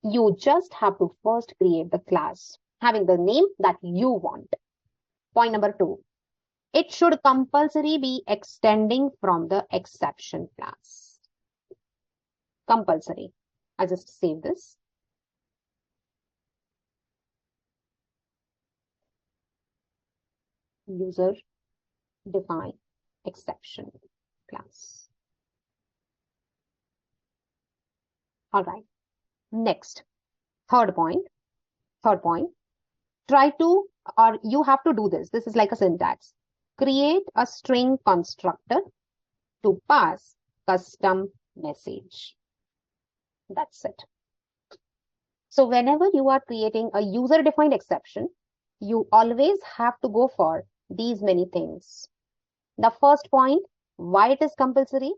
S1: you just have to first create the class having the name that you want. Point number 2, it should compulsory be extending from the exception class. Compulsory. I'll just save this. User defined exception class. All right. Next, third point, try to, or you have to do this. This is like a syntax. Create a string constructor to pass custom message. That's it. So whenever you are creating a user-defined exception, you always have to go for these many things. The first point, why it is compulsory?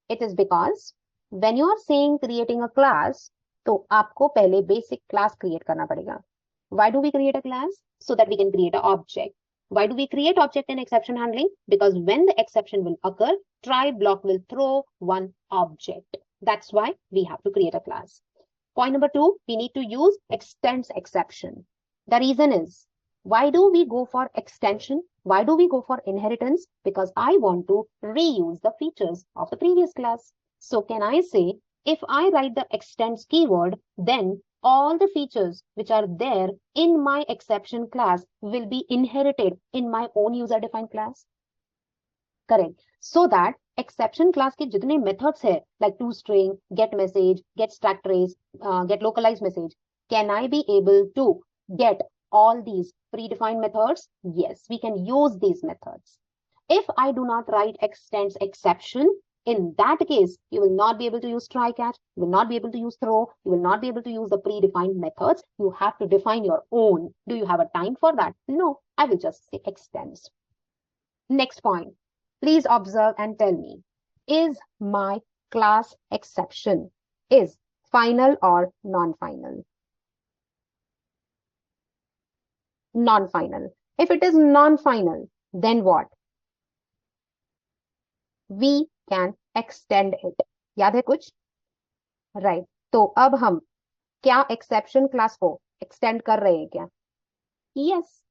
S1: It is because when you are saying creating a class, तो आपको पहले basic class create करना पड़ेगा. Why do we create a class? So that we can create an object. Why do we create object in exception handling? Because when the exception will occur, try block will throw one object. That's why we have to create a class. Point number 2, we need to use extends exception. The reason is, why do we go for extension? Why do we go for inheritance? Because I want to reuse the features of the previous class. So can I say, if I write the extends keyword, then all the features which are there in my exception class will be inherited in my own user-defined class? Correct. So that exception class के जितने methods है, like toString, getMessage, getStackTrace, getLocalized message, can I be able to get all these predefined methods? Yes, we can use these methods. If I do not write extends exception, in that case, you will not be able to use try-catch, you will not be able to use throw, you will not be able to use the predefined methods. You have to define your own. Do you have a time for that? No, I will just say extends. Next point, please observe and tell me, is my class exception is final or non-final? Non-final. If it is non-final, then what? We can extend it. याद है कुछ? Right. तो अब हम क्या exception class को extend कर रहे हैं क्या? Yes.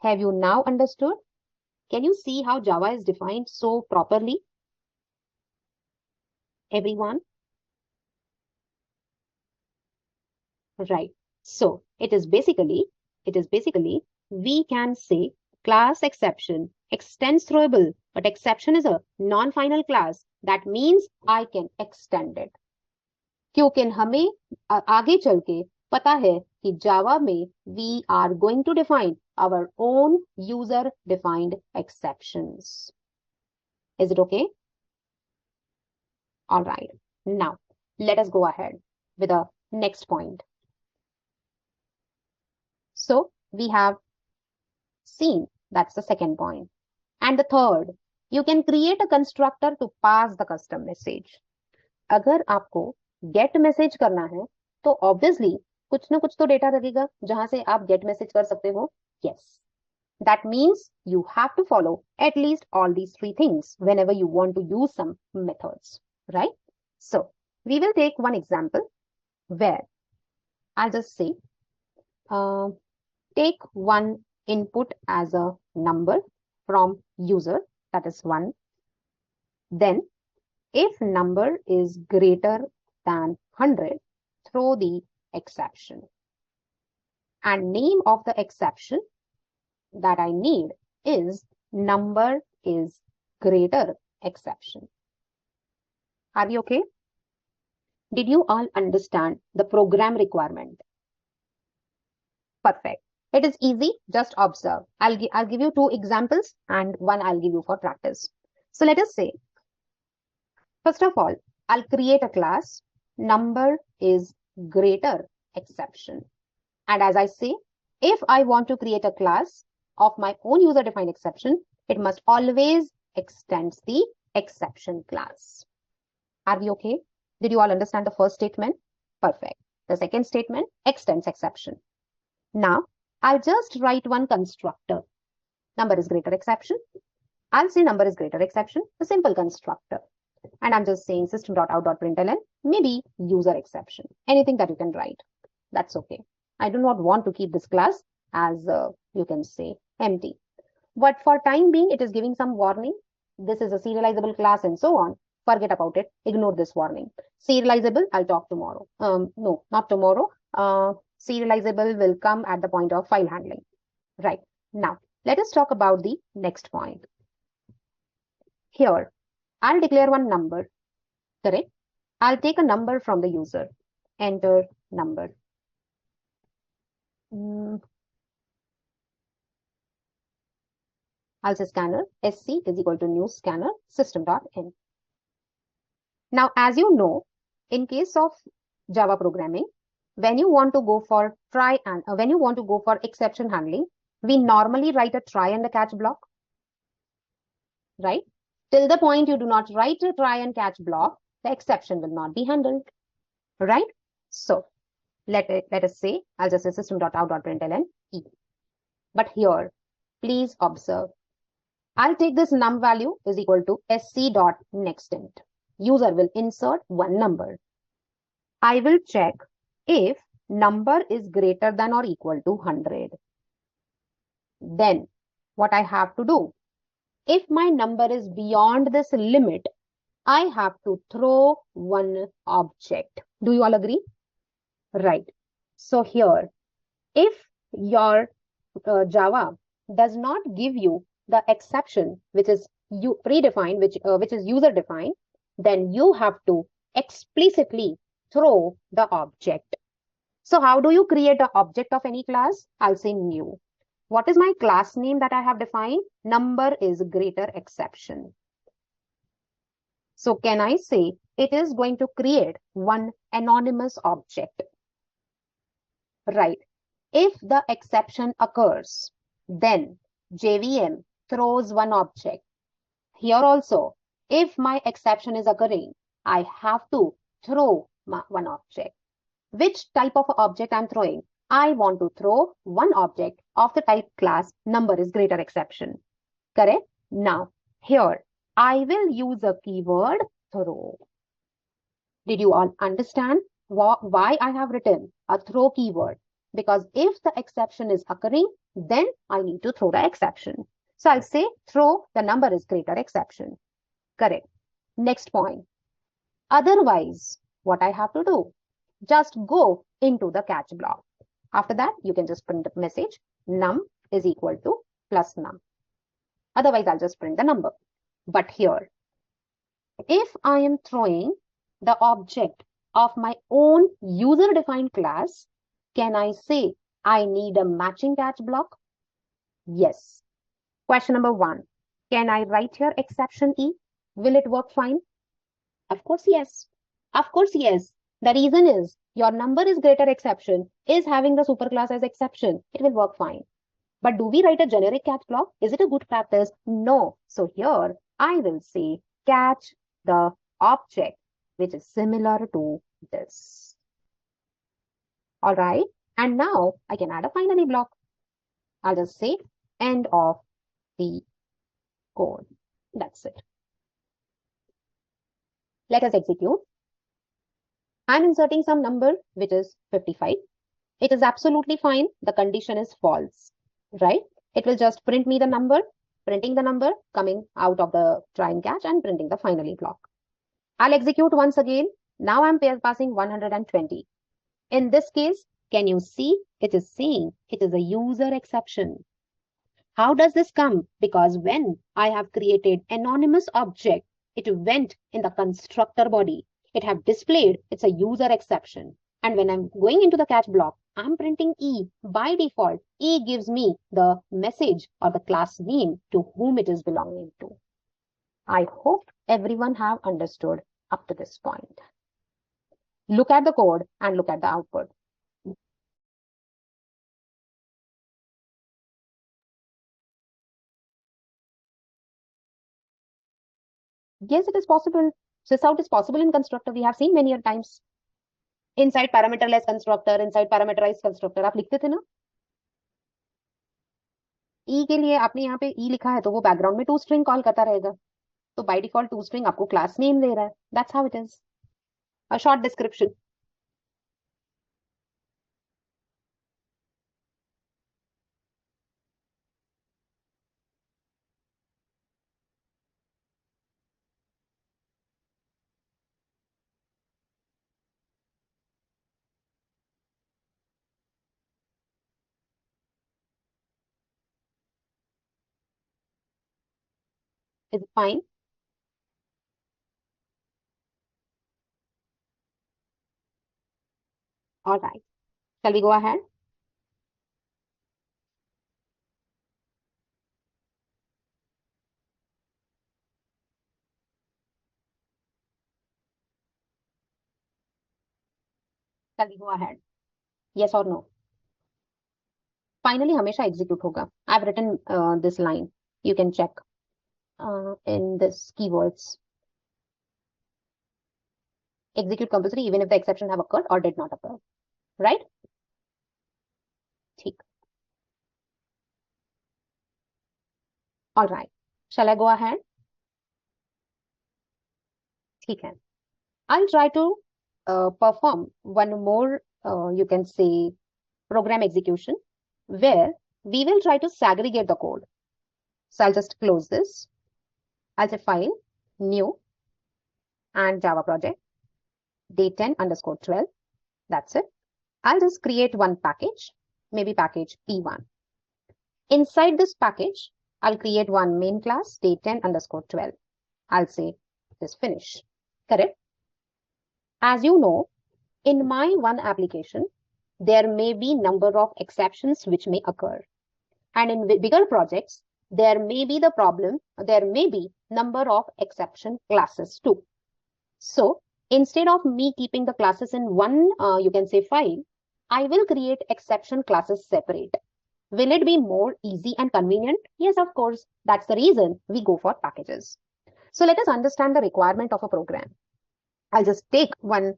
S1: Have you now understood? Can you see how Java is defined so properly? Everyone? Right. So it is basically we can say class exception extends throwable, but exception is a non-final class. That means I can extend it. क्योंकि हमें आगे चल के पता है कि Java में we are going to define our own user-defined exceptions. Is it okay? All right. Now, let us go ahead with the next point. So, we have seen that's the second point. And the third, you can create a constructor to pass the custom message. अगर आपको get message करना है, तो obviously कुछ ना कुछ तो data लगेगा जहां से आप गेट मैसेज कर सकते हो. Yes, that means you have to follow at least all these three things whenever you want to use some methods, right? So we will take one example where I'll just say, uh, take one input as a number from user, that is 1. Then if number is greater than 100, throw the exception. And name of the exception that I need is number is greater exception. Are we okay? Did you all understand the program requirement? Perfect. It is easy. Just observe. I'll give you 2 examples and one I'll give you for practice. So let us say, first of all, I'll create a class. Number is greater exception. And as I say, if I want to create a class of my own user-defined exception, it must always extend the exception class. Are we okay? Did you all understand the first statement? Perfect. The second statement extends exception. Now, I'll just write one constructor. Number is greater exception. I'll say number is greater exception, a simple constructor. And I'm just saying system.out.println, maybe user exception. Anything that you can write. That's okay. I do not want to keep this class as, you can say, empty. But for time being, it is giving some warning. This is a serializable class and so on. Forget about it. Ignore this warning. Serializable, I'll talk tomorrow. No, not tomorrow. Serializable will come at the point of file handling. Right. Now, let us talk about the next point. Here, I'll declare one number. Correct? I'll take a number from the user. Enter number. I'll say scanner. SC is equal to new scanner system.in. Now, as you know, in case of Java programming, when you want to go for exception handling, we normally write a try and a catch block, right? Till the point you do not write a try and catch block, the exception will not be handled, right? So let us say, I'll just say system.out.println E. But here, please observe, I'll take this num value is equal to sc.nextInt. User will insert one number. I will check if number is greater than or equal to 100. Then what I have to do, if my number is beyond this limit, I have to throw one object. Do you all agree? Right. So here, if your Java does not give you the exception which is predefined, which is user defined, then you have to explicitly throw the object. So how do you create an object of any class? I'll say new. What is my class name that I have defined? Number is greater exception. So can I say it is going to create one anonymous object? Right. If the exception occurs, then JVM throws one object. Here also, if my exception is occurring, I have to throw one object. Which type of object I'm throwing? I want to throw one object of the type class number is greater exception. Correct? Now, here, I will use a keyword throw. Did you all understand why I have written a throw keyword? Because if the exception is occurring, then I need to throw the exception. So I'll say throw the number is greater exception. Correct. Next point. Otherwise, what I have to do? Just go into the catch block. After that, you can just print the message num is equal to plus num. Otherwise, I'll just print the number. But here, if I am throwing the object of my own user-defined class, can I say I need a matching catch block? Yes. Question number 1. Can I write here exception E? Will it work fine? Of course, yes. Of course, yes. The reason is your number is greater exception is having the superclass as exception. It will work fine. But do we write a generic catch block? Is it a good practice? No. So here I will say catch the object which is similar to this. All right. And now I can add a finally block. I'll just say end of the code. That's it. Let us execute. I'm inserting some number, which is 55. It is absolutely fine. The condition is false, right? It will just print me the number, printing the number, coming out of the try and catch and printing the finally block. I'll execute once again. Now I'm passing 120. In this case, can you see it is saying it is a user exception. How does this come? Because when I have created anonymous object, it went in the constructor body. It have displayed it's a user exception. And when I'm going into the catch block, I'm printing E. By default, E gives me the message or the class name to whom it is belonging to. I hope everyone have understood up to this point. Look at the code and look at the output. Yes, it is possible. Sysout is possible in constructor. We have seen many times. Inside parameterless constructor, inside parameterized constructor, आप लिखते थे ना? E के लिए आपने यहाँ पे E लिखा है तो वो बैकग्राउंड में टू स्ट्रिंग कॉल करता रहेगा. तो बाय डिफॉल्ट टू स्ट्रिंग आपको क्लास नेम दे रहा है. That's how it is. A short description. Is it fine? All right. Shall we go ahead? Shall we go ahead? Yes or no? Finally, हमेशा execute होगा. I've written this line. You can check in this keywords. Execute compulsory even if the exception have occurred or did not occur. Right? ठीक. All right. Shall I go ahead? ठीक है. I'll try to perform one more, you can say, program execution where we will try to segregate the code. So I'll just close this. I'll say file, new, and Java project, day10_12. That's it. I'll just create one package, maybe package P1. Inside this package, I'll create one main class, day10_12. I'll say this finish. Correct? As you know, in my one application, there may be number of exceptions which may occur. And in bigger projects, there may be the problem, there may be number of exception classes too. So instead of me keeping the classes in one, you can say file, I will create exception classes separate. Will it be more easy and convenient? Yes, of course. That's the reason we go for packages. So let us understand the requirement of a program. I'll just take one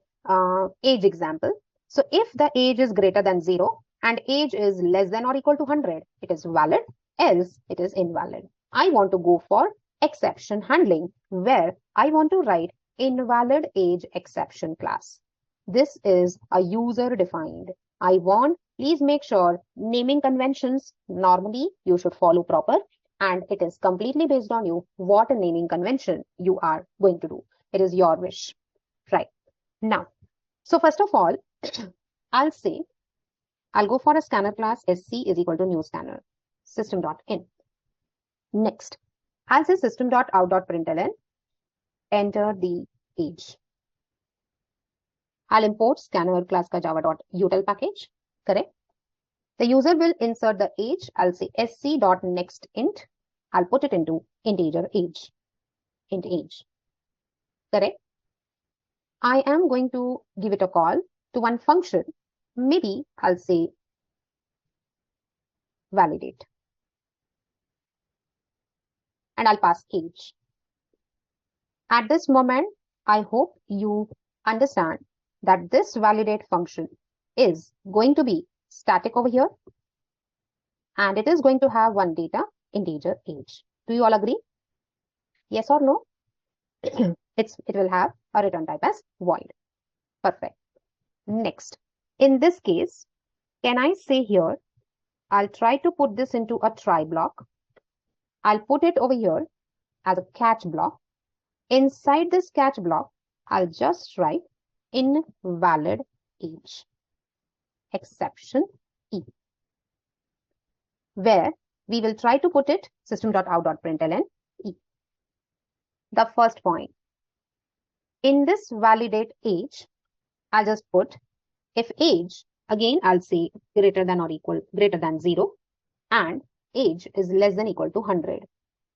S1: age example. So if the age is greater than 0 and age is less than or equal to 100, it is valid, else it is invalid. I want to go for exception handling where I want to write invalid age exception class. This is a user defined. I want, please make sure naming conventions, normally you should follow proper, and it is completely based on you what a naming convention you are going to do. It is your wish. Right. Now, so first of all, I'll say, I'll go for a scanner class SC is equal to new scanner, system.in. Next, I'll say system.out.println, enter the age. I'll import scanner class ka java.util package, correct? The user will insert the age. I'll say sc.nextInt. I'll put it into integer age, int age, correct? I am going to give it a call to one function. Maybe I'll say validate. And I'll pass age. At this moment, I hope you understand that this validate function is going to be static over here, and it is going to have one data, integer age. Do you all agree? Yes or no? It will have a return type as void. Perfect. Next, in this case, can I say here, I'll try to put this into a try block. I'll put it over here as a catch block. Inside this catch block, I'll just write invalid age, exception E, where we will try to put it system.out.println E. The first point, in this validate age, I'll just put if age, again I'll say greater than 0, and age is less than equal to 100.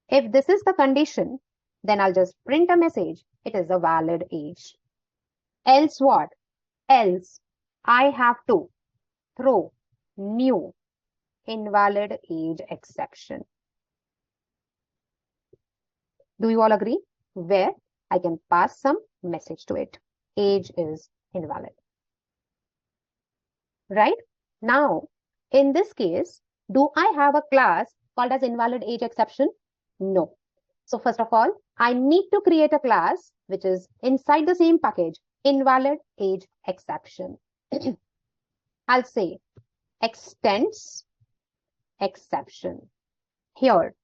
S1: If this is the condition, then I'll just print a message, it is a valid age. Else what? Else I have to throw new invalid age exception. Do you all agree? Where I can pass some message to it. Age is invalid. Right? Now, in this case, do I have a class called as invalid age exception? No. So first of all, I need to create a class which is inside the same package, invalid age exception. I'll say extends exception. Here,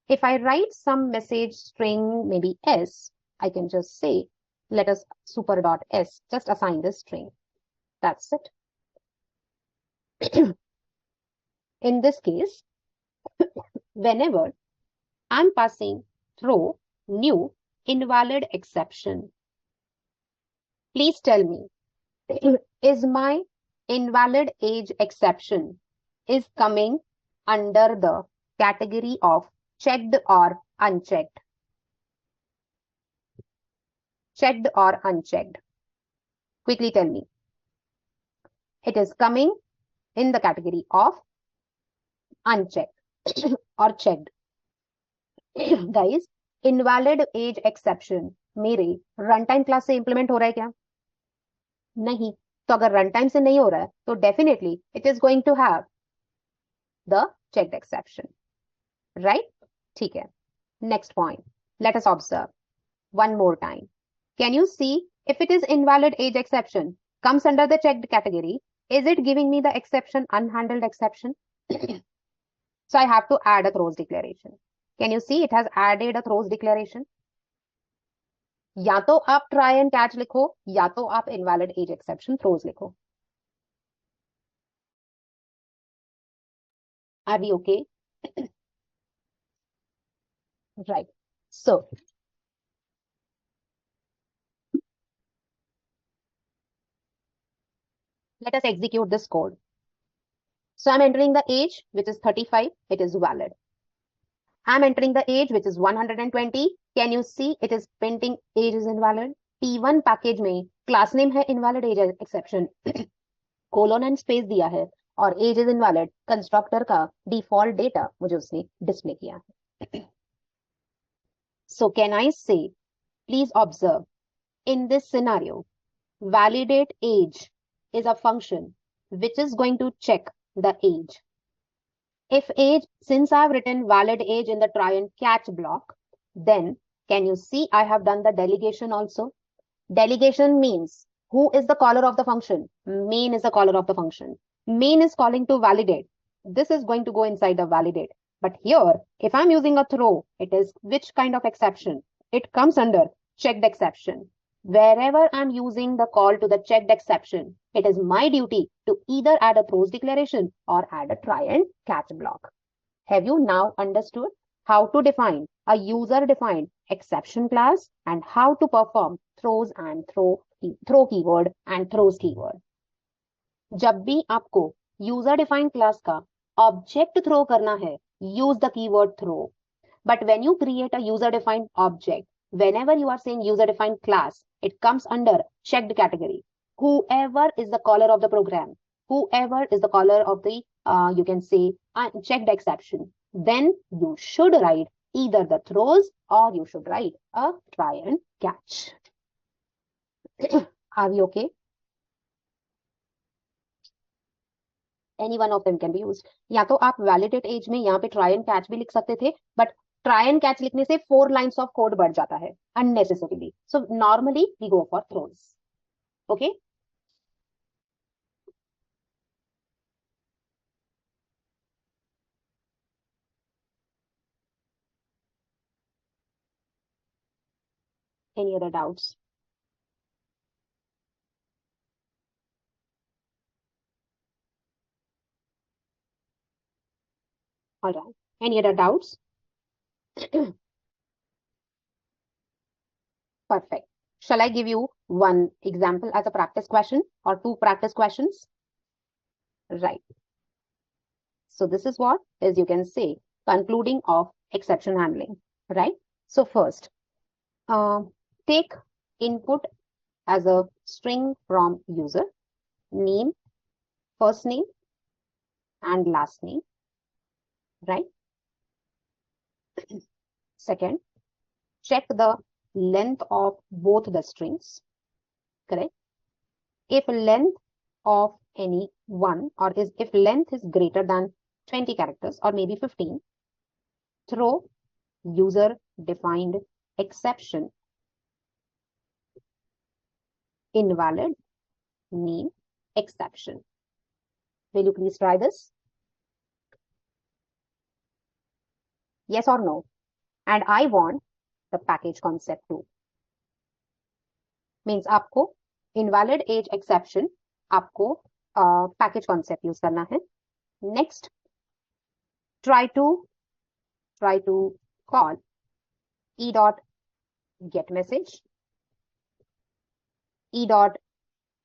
S1: if I write some message string, maybe S, I can just say, let us super.s, just assign this string. That's it. In this case, whenever I'm passing throw new invalid exception, please tell me, is my invalid age exception is coming under the category of checked or unchecked? Checked or unchecked? Quickly tell me. It is coming in the category of unchecked or checked. Guys, invalid age exception मेरे runtime class से implement हो रहा है क्या? नहीं. तो अगर runtime से नहीं हो रहा है, तो definitely it is going to have the checked exception. Right? ठीक है. Next point. Let us observe one more time. Can you see if it is invalid age exception comes under the checked category? Is it giving me the exception unhandled exception? So I have to add a throws declaration. Can you see it has added a throws declaration? या तो आप try and catch लिखो या तो आप invalid age exception throws लिखो. Are we okay? Right. So let us execute this code. So I'm entering the age, which is 35. It is valid. I'm entering the age, which is 120. Can you see it is printing age is invalid? P1 package में class name है invalid age exception. colon and space दिया है और age is invalid. Constructor का default data मुझे उसने display किया है. So can I say, please observe, in this scenario, validate age is a function which is going to check the age. If age, since I have written valid age in the try and catch block, then can you see I have done the delegation also? Delegation means who is the caller of the function? Main is the caller of the function. Main is calling to validate. This is going to go inside the validate. But here, if I'm using a throw, it is which kind of exception? It comes under checked exception. Wherever I'm using the call to the checked exception, it is my duty to either add a throws declaration or add a try and catch block. Have you now understood how to define a user-defined exception class and how to perform throws and throw keyword and throws keyword? जब भी आपको user-defined class का object throw करना है, use the keyword throw. But when you create a user-defined object, whenever you are saying user-defined class, it comes under checked category. Whoever is the caller of the program, whoever is the caller of the, you can say, checked exception, then you should write either the throws or you should write a try and catch. Are we okay? Any one of them can be used. या तो आप validate as में यहाँ पे try and catch भी लिख सकते थे, बट ट्राई एंड कैच लिखने से 4 लाइन्स ऑफ कोड बढ़ जाता है unnecessarily, so normally we go for throws. Okay, any other doubts? All right. Any other doubts? Perfect. Shall I give you one example as a practice question or 2 practice questions? Right. So this is what is, you can say, concluding of exception handling, right? So first, take input as a string from user, name, first name and last name, right? Second, check the length of both the strings, correct? If length of any one, or if length is greater than 20 characters or maybe 15, throw user defined exception, invalid name exception. Will you please try this? Yes or no? And I want the package concept too. Means आपको invalid age exception, आपको package concept use करना है. Next, try to call e dot get message, e dot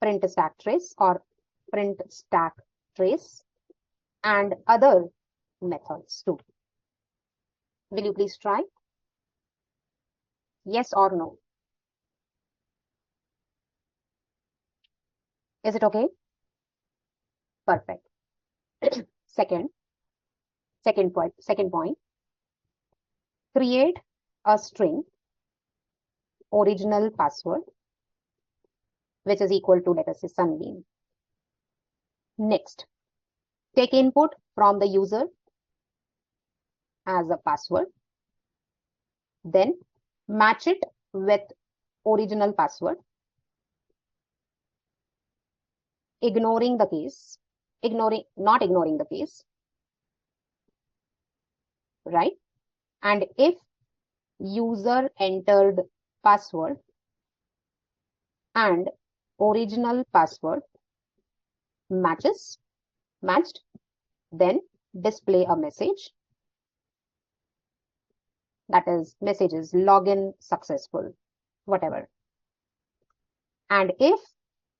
S1: print stack trace or print stack trace, and other methods too. Will you please try? Yes or no? Is it okay? Perfect. Second point. Create a string original password, which is equal to, let us say, Sunbeam. Next, take input from the user as a password, then match it with original password, not ignoring the case, right? And if user entered password and original password matched, then display a message, that is, message is login successful, whatever. And if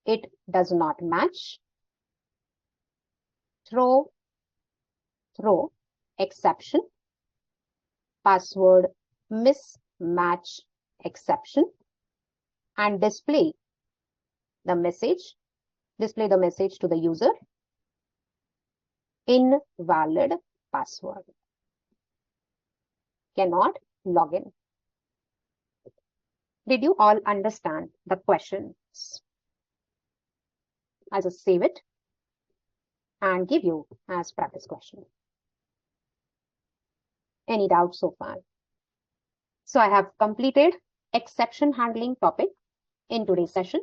S1: it does not match, throw exception, password mismatch exception, and display the message to the user, invalid password, cannot log in. Did you all understand the questions? I'll just save it and give you as practice question. Any doubts so far? So I have completed exception handling topic in today's session.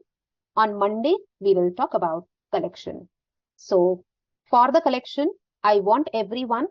S1: On Monday, we will talk about collection. So for the collection, I want everyone